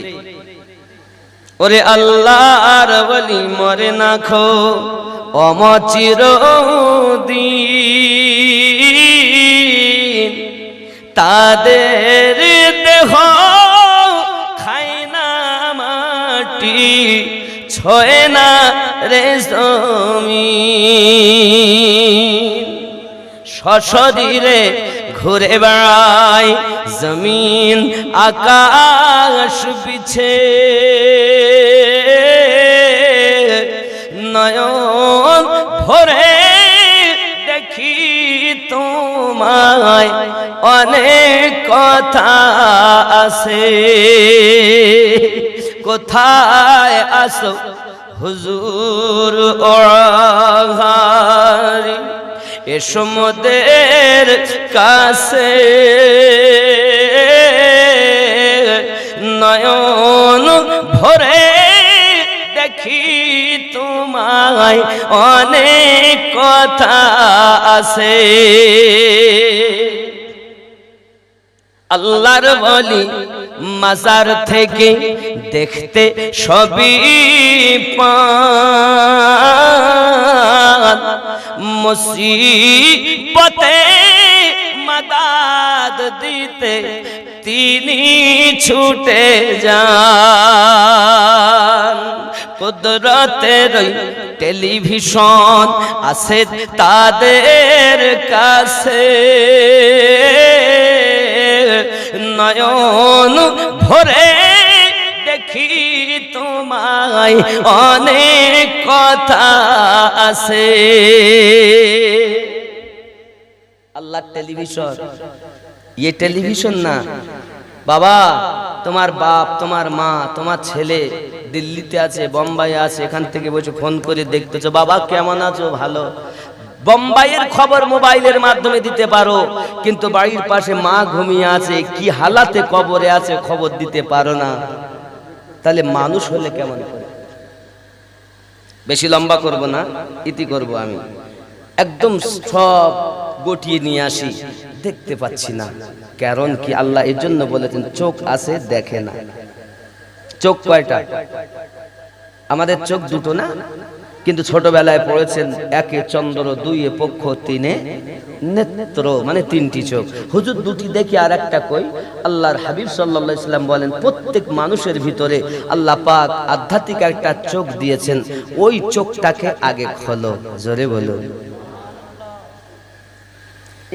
ওরে আল্লাহর ওলি মরে না খো অমচিরদিন, তাদের দেহ খায় না মাটি, ছোঁয় না রে জমিন, সশরীরে ঘুরে বেড়ায় জমিন আকাশ পিছে, নয়ন ভরে দেখি তোমায় অনেক কথা আছে, কোথায় আসো হুজুর ওয়াহারি, এসো মোদের কাছে, নয়ন ভরে দেখি তোমায় অনেক কথা আছে। আল্লাহর ওলি মাজার থেকে দেখতে সবই পান, মুসিবতে মাদাদ দিতে তিনি ছুটে যান। কুদরতের টেলিভিশন আছে তাদের কাছে, নয়ন ভরে দেখি তোমায় অনেক কথা আছে। আল্লাহ টেলিভিশন, ये টেলিভিশন না বাবা। তোমার বাপ, তোমার মা, তোমার ছেলে দিল্লিতে আছে, বোম্বাইয়ে আছে, এখান থেকে বসে ফোন করে দেখতেছো, বাবা কেমন আছো? ভালো। বোম্বাইয়ের খবর মোবাইলের মাধ্যমে দিতে পারো, কিন্তু বাড়ির পাশে মা ঘুমিয়ে আছে, কি হালাতে কবরে আছে খবর দিতে পারো না। তাহলে মানুষ হলে কেমন করে? বেশি লম্বা করব না, ইতি করব আমি। একদম সব গটিয়ে নিয়ে আসি, দেখতে পাচ্ছি না। কারণ কি? আল্লাহ এর জন্য বলেছেন চোখ আছে দেখে না। চোখ কয়টা? আমাদের চোখ দুটো না, কিন্তু ছোটবেলায় পড়েছেন একে চন্দ্র, দুইয়ে পক্ষ, তিনে নেত্র, মানে তিনটি চোখ। হুজুর দুটি দেখি আর একটা কই। আল্লাহর হাবিব সাল্লাল্লাহু আলাইহি ওয়াসাল্লাম বলেন প্রত্যেক মানুষের ভিতরে আল্লাহ পাক আধ্যাত্মিক একটা চোখ দিয়েছেন, ওই চোখটাকে আগে খোলো। জোরে বলুন।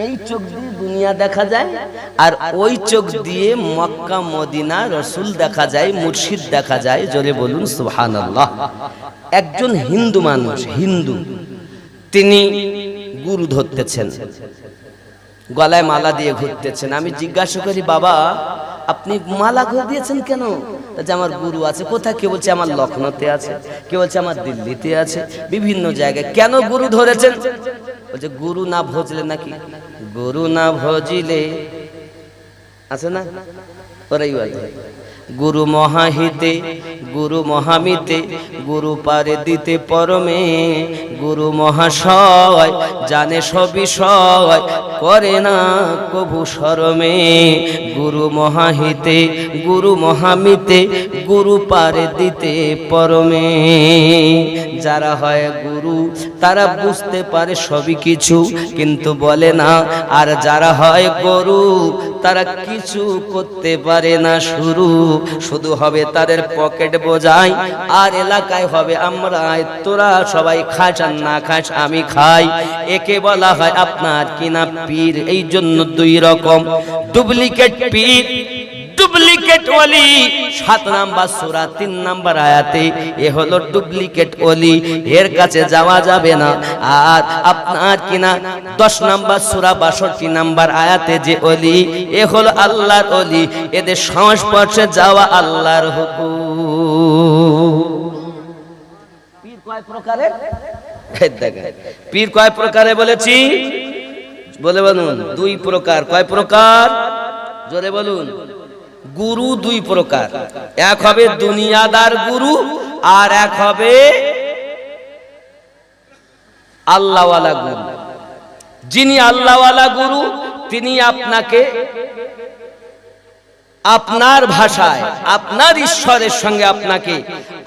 এই চোখ দিয়ে দুনিয়া দেখা যায়, আর ওই চোখ দিয়ে মক্কা মদিনা রসুল দেখা যায়, মুর্শিদ দেখা যায়। জোরে বলুন সুবহানাল্লাহ। একজন হিন্দু মানুষ, হিন্দু, তিনি গুরু ধরতেছেন, গলায় মালা দিয়ে ঘুরতেছেন। আমি জিজ্ঞাসা করি, বাবা আপনি মালা ঘুরে দিয়েছেন কেন? যে আমার গুরু আছে। কোথায়? কেউ বলছে আমার লখনৌতে আছে, কেউ বলছে আমার দিল্লিতে আছে, বিভিন্ন জায়গায়। কেন গুরু ধরেছেন? বলছে গুরু না ভজলে নাকি, গুরু না ভজিলে আছে না, ওরাই বলে গুরু মহাহিতে, গুরু মহামিতে, গুরু পারে দিতে পরমে, গুরু মহাশয় জানে সবিষয়, করে না কভু শরমে। গুরু মহাহিতে, গুরু মহামিতে, গুরু পারে দিতে পরমে। যারা হয় গুরু তারা বুঝতে পারে সবই কিছু, কিন্তু বলে না। আর যারা হয় গরু তারা কিছু করতে পারে না শুরু। শুধু হবে তাদের পকেট বোঝাই, আর এলাকায় হবে আমরা তোরা সবাই খাস আর না খাস আমি খাই। একে বলা হয় আপনার কিনা পীর। এই জন্য দুই রকম, ডুপ্লিকেট পীর, ডুপ্লিকেট ওলি। 7 নাম্বার সূরা 3 নাম্বার আয়াতে এ হলো ডুপ্লিকেট ওলি, এর কাছে যাওয়া যাবে না। আর আপনার কিনা 10 নাম্বার সূরা 62 নাম্বার আয়াতে যে ওলি, এ হলো আল্লাহর ওলি, এদের সংস্পর্শে যাওয়া আল্লাহর হুকুম। পীর কয় প্রকারে? পীর কয় প্রকারে বলেছি? বলে বলুন। 2 প্রকার। কয় প্রকার? জোরে বলুন। গুরু 2 প্রকার, এক হবে দুনিয়াদার গুরু, আর এক হবে আল্লাহওয়ালা গুরু। যিনি আল্লাহওয়ালা গুরু তিনি আপনাকে আপনার ভাষায়, আপনার ঈশ্বরের সঙ্গে আপনাকে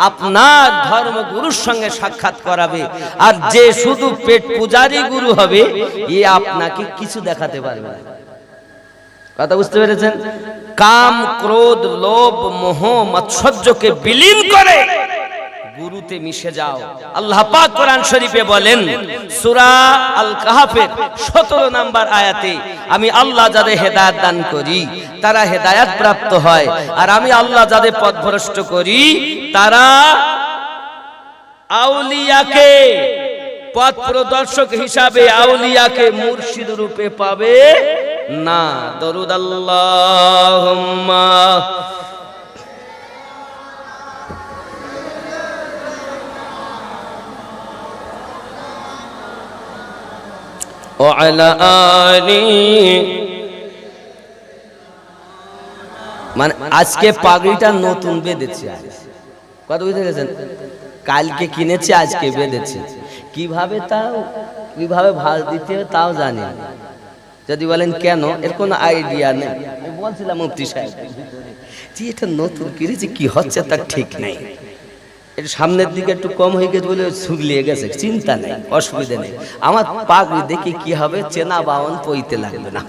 আপনার ধর্মগুরুর সঙ্গে সাক্ষাৎ করাবে। আর যে শুধু পেট পূজারী গুরু হবে, এ আপনাকে কিছু দেখাতে পারবে না। কথা বুঝতে পেরেছেন? কাম, ক্রোধ, লোভ, মোহ, মাৎসর্যকে বিলীন করে গুরুতে মিশে যাও। আল্লাহ পাক কোরআন শরীফে বলেন সূরা আল কাহাফের 17 নাম্বার আয়াতে, আমি আল্লাহ যাদের হেদায়েত দান করি তারা হেদায়েত প্রাপ্ত হয়, আর আমি আল্লাহ যাদের পথভ্রষ্ট করি তারা আউলিয়াকে পথ প্রদর্শক হিসাবে, আউলিয়াকে মুর্শিদ রূপে পাবে না। দরুদ আল্লাহুম্মা ওয়া আলা আলি। মানে আজকে পাগড়িটা নতুন বেঁধেছে, কথা বুঝতে পেরেছেন? কালকে কিনেছে, আজকে বেঁধেছে। কিভাবে কিভাবে ভাঁজ দিতে তাও জানি না। যদি বলেন কেন, এর কোনো আইডিয়া নেই। আমি বলছিলাম মুফতি সাহেব যে এটা নতুন কিনেছি, কি হচ্ছে তার ঠিক নেই। এটা সামনের দিকে একটু কম হয়ে গেছে বলে সুগলিয়ে গেছে, চিন্তা নেই, অসুবিধা নেই। আমার পাগড়ি দেখি কি হবে, চেনা বাউন পইতে লাগবে না,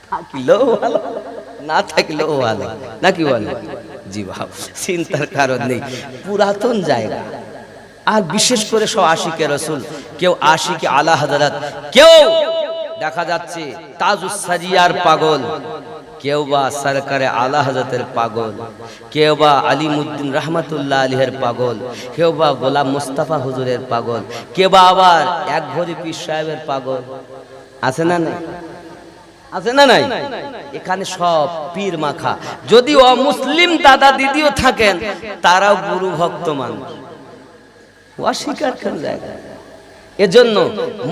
থাকলেও ভালো না থাকলেও ভালো, নাকি বলে? জি বাবা, চিন্তার কারণ নেই। পুরাতন জায়গা, আর বিশেষ করে সব আশিকে রসুল, কেউ আশিকে আলা হযরত, কেউ দেখা যাচ্ছে তাজুস সাজিয়ার পাগল, কেউ বা সরকারে আলা হযরতের পাগল, কেউ বা আলিমউদ্দিন রহমাতুল্লাহ আলাইহির পাগল, কেউ বা গোলাম মুস্তাফা হুজুরের পাগল, কেউ বা আবার এক ঘড়ি পীর সাহেবের পাগল। আছে না নাই? আছে না নাই? এখানে সব পীর মাখা। যদি অমুসলিম দাদা দিদিও থাকেন, তারাও গুরু ভক্ত মানুষ, অস্বীকার কেন জায়গা। এজন্য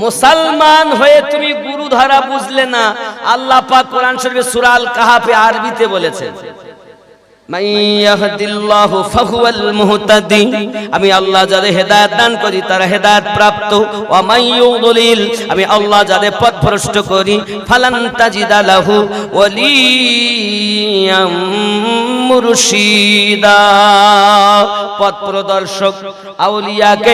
মুসলমান হয়ে তুমি গুরু ধরা বুঝলে না। আল্লাহ পাক কোরআন শরীফে সূরা আল কাহাফে আরবিতে বলেছেন, মাইয়াহদিল্লাহু ফাহুয়াল মুহতাদি, আমি আল্লাহ যাদের হেদায়েত দান করি তারা হেদায়েত প্রাপ্ত। প্রাপ্ত। ওয়া মাইয়ুদলিল, আমি আল্লাহ যাদের পথভ্রষ্ট করি, ফালান তাজিদা লাহু ওয়ালিয়াম মুরশিদা, পথ প্রদর্শক আউলিয়াকে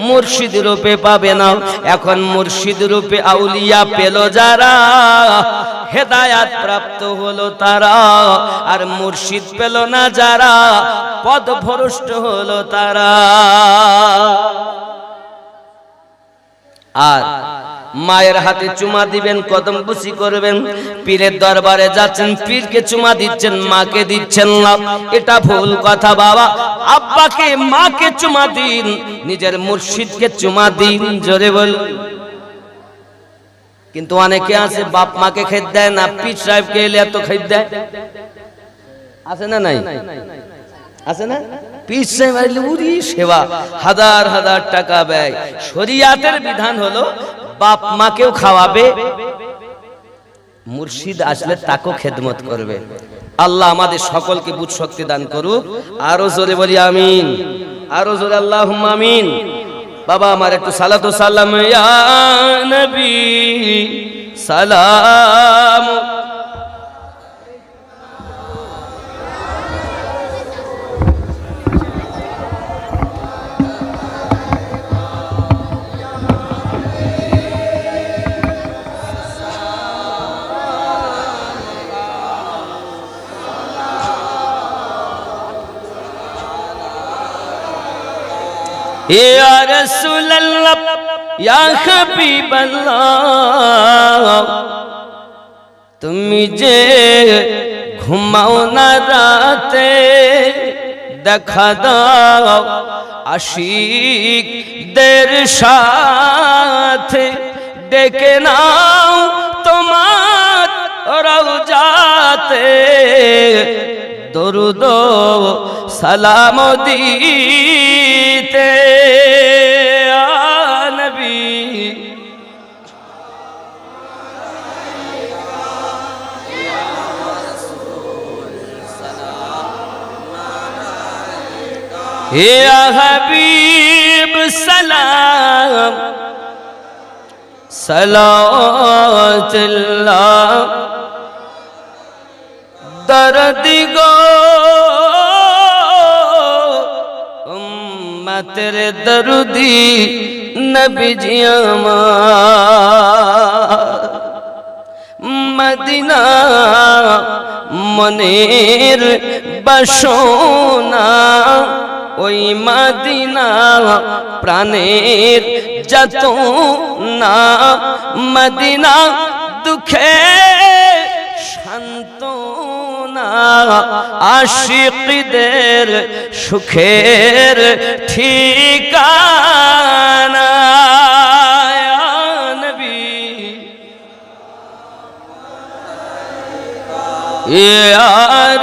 মুর্শিদ রূপে পাবে না। এখন মুর্শিদ রূপে আউলিয়া পেল যারা, হেদায়াত প্রাপ্ত হলো তারা, আর মুর্শিদ পেল না যারা, পথভ্রষ্ট হলো তারা। আর মায়ের হাতে চুমা দিবেন, কদম বুসি করবেন, পীরের দরবারে যাচ্ছেন, পীরকে চুমা দিচ্ছেন, মাকে দিচ্ছেন না, এটা ভুল কথা বাবা। আব্বাকে মাকে চুমা দিন, নিজের মুর্শিদকে চুমা দিন, জোরে বল। কিন্তু অনেকে আছে বাপ মাকে খেদ দেয় না, পীর সাহেবকে এলে এত খেদ দেয়, আছে না নাই? আছে না? পীর সাহেব আইলে উরি সেবা, হাজার হাজার টাকা ব্যয়। শরিয়াতের বিধান হলো বাপ মাকেও খাওয়াবে, মুর্শিদ আসলে তাকেও খেদমত করবে। আল্লাহ আমাদের সকলকে বুঝ শক্তি দান করুক। আরো জোরে বলি আমিন, আরো জোরে আল্লাহুম্মা আমিন। বাবা আমার একটু সালাত ও সালাম, ইয়া নবী সালাম। या रसूल अल्लाह या हबीब अल्लाह, তুমি যে ঘুমাও না রাতে, দেখা দাও আশিকদের সাথে, ডেকে নাও তোমার রওজাতে, দরুদ সালাম দিতে নবী। ইয়া হাবিব সালাম সালাতুল্লাহ, দরদি গো উম্মতের দরদি নবীজি আমার, মদিনা মনের বাসনা, ওই মদিনা প্রাণের যাতনা, মদিনা দুঃখে শান্তনা, আশিকদের সুখের ঠিকানা। ইয়া নবী ইয়া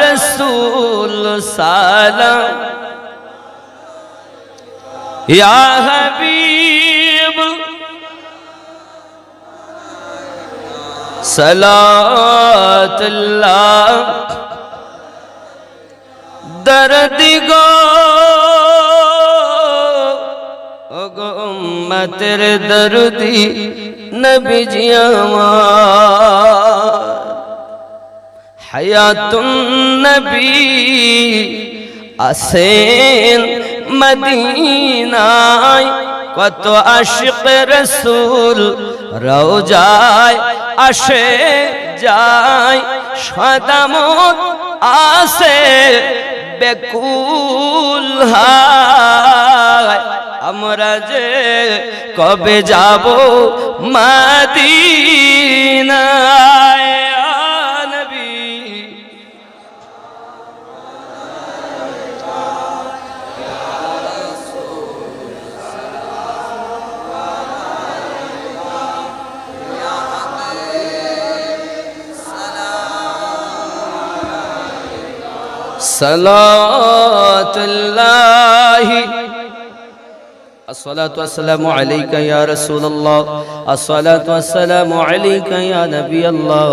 রাসূল সালাম, ইয়া হাবিব সালাতুল্লাহ, দরদি গো ওগো উম্মতের দরদি নবীজি আমার, হায়াতুন নবী আসেন মদিনায়, কত আশিক রাসূল রওজায় আসে যায়, সদামত আসে বেকুল হায়, আমরা যে কবে যাব মদিনায়। সালাতুল্লাহি الصلاة والسلام عليك يا رسول الله الصلاة والسلام عليك يا نبي الله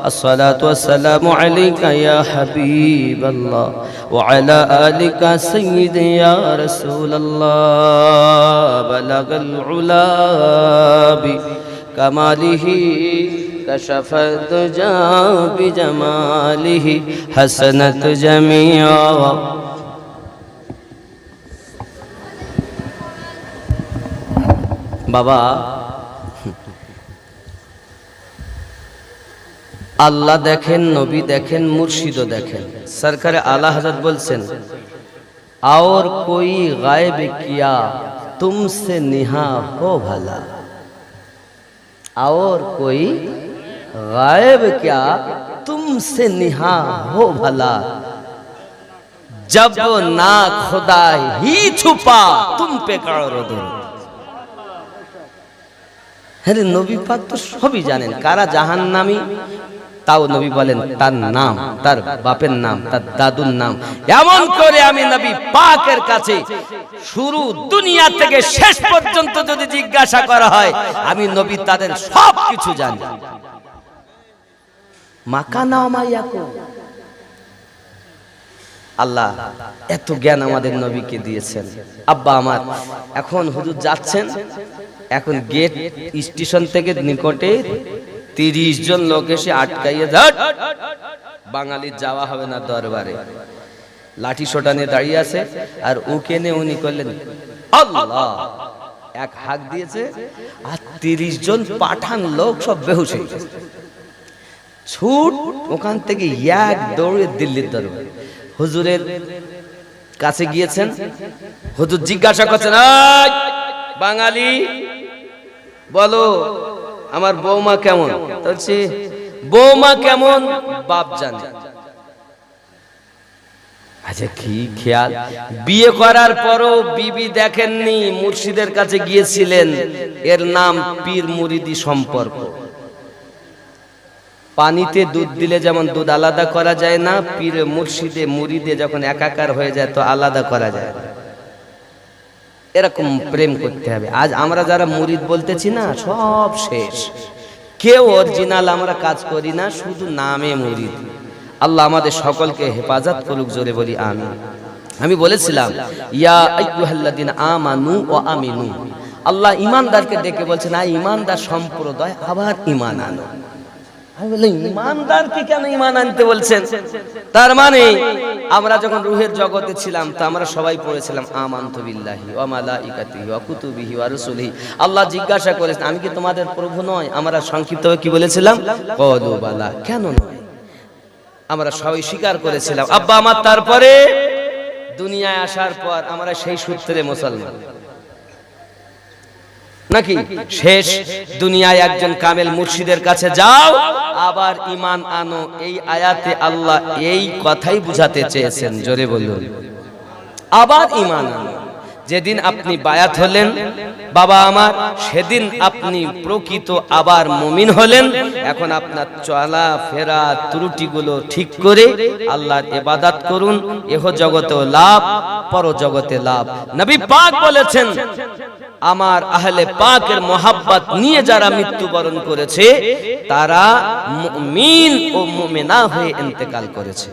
الصلاة والسلام عليك يا حبيب الله وعلى آلك سيد يا رسول الله بلغ العلا بكماله كشف الدجى بجماله حسنت جميعا বাবা আল্লাহ দেখেন, নবী দেখেন, মুর্শিদও দেখেন। সরকারে আলা হযরত বলছেন और कोई गायब किया तुमसे निहा हो भला और कोई गायब क्या तुमसे निहा हो भला जब ना खुदा ही छुपा तुम पे करो दरूद। হ্যাঁ, নবী পাক তো সবই জানেন কারা জাহান্নামী, তাও নবী বলেন তার নাম, তার বাপের নাম, তার দাদুর নাম। এমন করে আমি নবী পাকের কাছে শুরু দুনিয়া থেকে শেষ পর্যন্ত যদি জিজ্ঞাসা করা হয়, আমি নবী তাদের সব কিছু জানি। মাকানা মাইয়াকো, আল্লাহ এত জ্ঞান আমাদের নবীকে দিয়েছেন। আব্বা আমার এখন হুজুর যাচ্ছেন, এখন গেট স্টেশন থেকে নিকটে 30 জন লোক এসে আটকাইয়ে ধর, বাঙালির যাওয়া হবে না দরবারে। লাঠি সোটা নিয়ে দাঁড়িয়ে আছে, আর ওকে নিয়ে উনি করলেন আল্লাহ, এক হাঁক দিয়েছে, আর 30 জন পাঠান লোক সব বেহুশ হয়ে গেছে। ছুট ওখান থেকে এক দৌড়ে দিল্লির দরবারে হুজুরের কাছে গিয়েছেন। হুজুর জিজ্ঞাসা করছেন, বাঙালি বলো আমার বৌমা কেমন? বলছি বৌমা কেমন বাপ জানে। আচ্ছা কি খেয়াল, বিয়ে করার পরও বিবি দেখেননি, মুর্শিদের কাছে গিয়েছিলেন। এর নাম পীর মুরিদি সম্পর্ক। পানিতে দুধ দিলে যেমন দুধ আলাদা করা যায় না, পীর মুর্শিদে মুরিদে যখন একাকার হয়ে যায় তো আলাদা করা যায় না। এরকম প্রেম করতে হবে। আজ আমরা যারা মুরিদ বলতেছি না, সব শেষ, কেউ অরিজিনাল আমরা কাজ করি না, শুধু নামে মুরিদ। আল্লাহ আমাদের সকলকে হেফাজত করুক, জোরে বলি আমিন। আমি বলেছিলাম ইয়া আইয়ুহাল্লাযিনা আমানু ওয়া আমিনু, আল্লাহ ঈমানদারকে ডেকে বলছেন আই ঈমানদার সম্প্রদায় আবার ঈমান আনো। আমি বলি ঈমানদারকে কেন ঈমান আনতে বলছেন? তার মানে আমরা যখন রূহের জগতে ছিলাম তো আমরা সবাই পড়েছিলাম আমানতু বিল্লাহি ওয়া মালাইকাতিহি ওয়া কুতুবিহি ওয়া রাসূলিহি। আল্লাহ জিজ্ঞাসা করেছেন আমি কি তোমাদের প্রভু নয়? আমরা সংক্ষিপ্তভাবে কি বলেছিলাম? ক্বালু বালা, কেন নয়? আমরা সবাই স্বীকার করেছিলাম। আব্বা আমার তারপরে দুনিয়ায় আসার পর আমরা সেই সূত্রে মুসলমান নাকি? শেষ দুনিয়ায় একজন কামেল মুর্শিদের কাছে যাও আবার ঈমান আনো। এই আয়াতে আল্লাহ এই কথাই বুঝাতে চেয়েছেন, জোরে বলুন আবার ঈমান আনো। যেদিন আপনি বায়াত হলেন বাবা আমার, সেদিন আপনি প্রকৃত আবার মুমিন হলেন। এখন আপনার চলা ফেরা ত্রুটিগুলো ঠিক করে আল্লাহর ইবাদত করুন, এহ জগতেও লাভ, পর জগতে লাভ। নবী পাক বলেছেন আমার আহলে পাকের মোহাব্বত নিয়ে যারা মৃত্যুবরণ করেছে তারা মুমিন ও মুমিনা হয়ে ইন্তেকাল করেছে।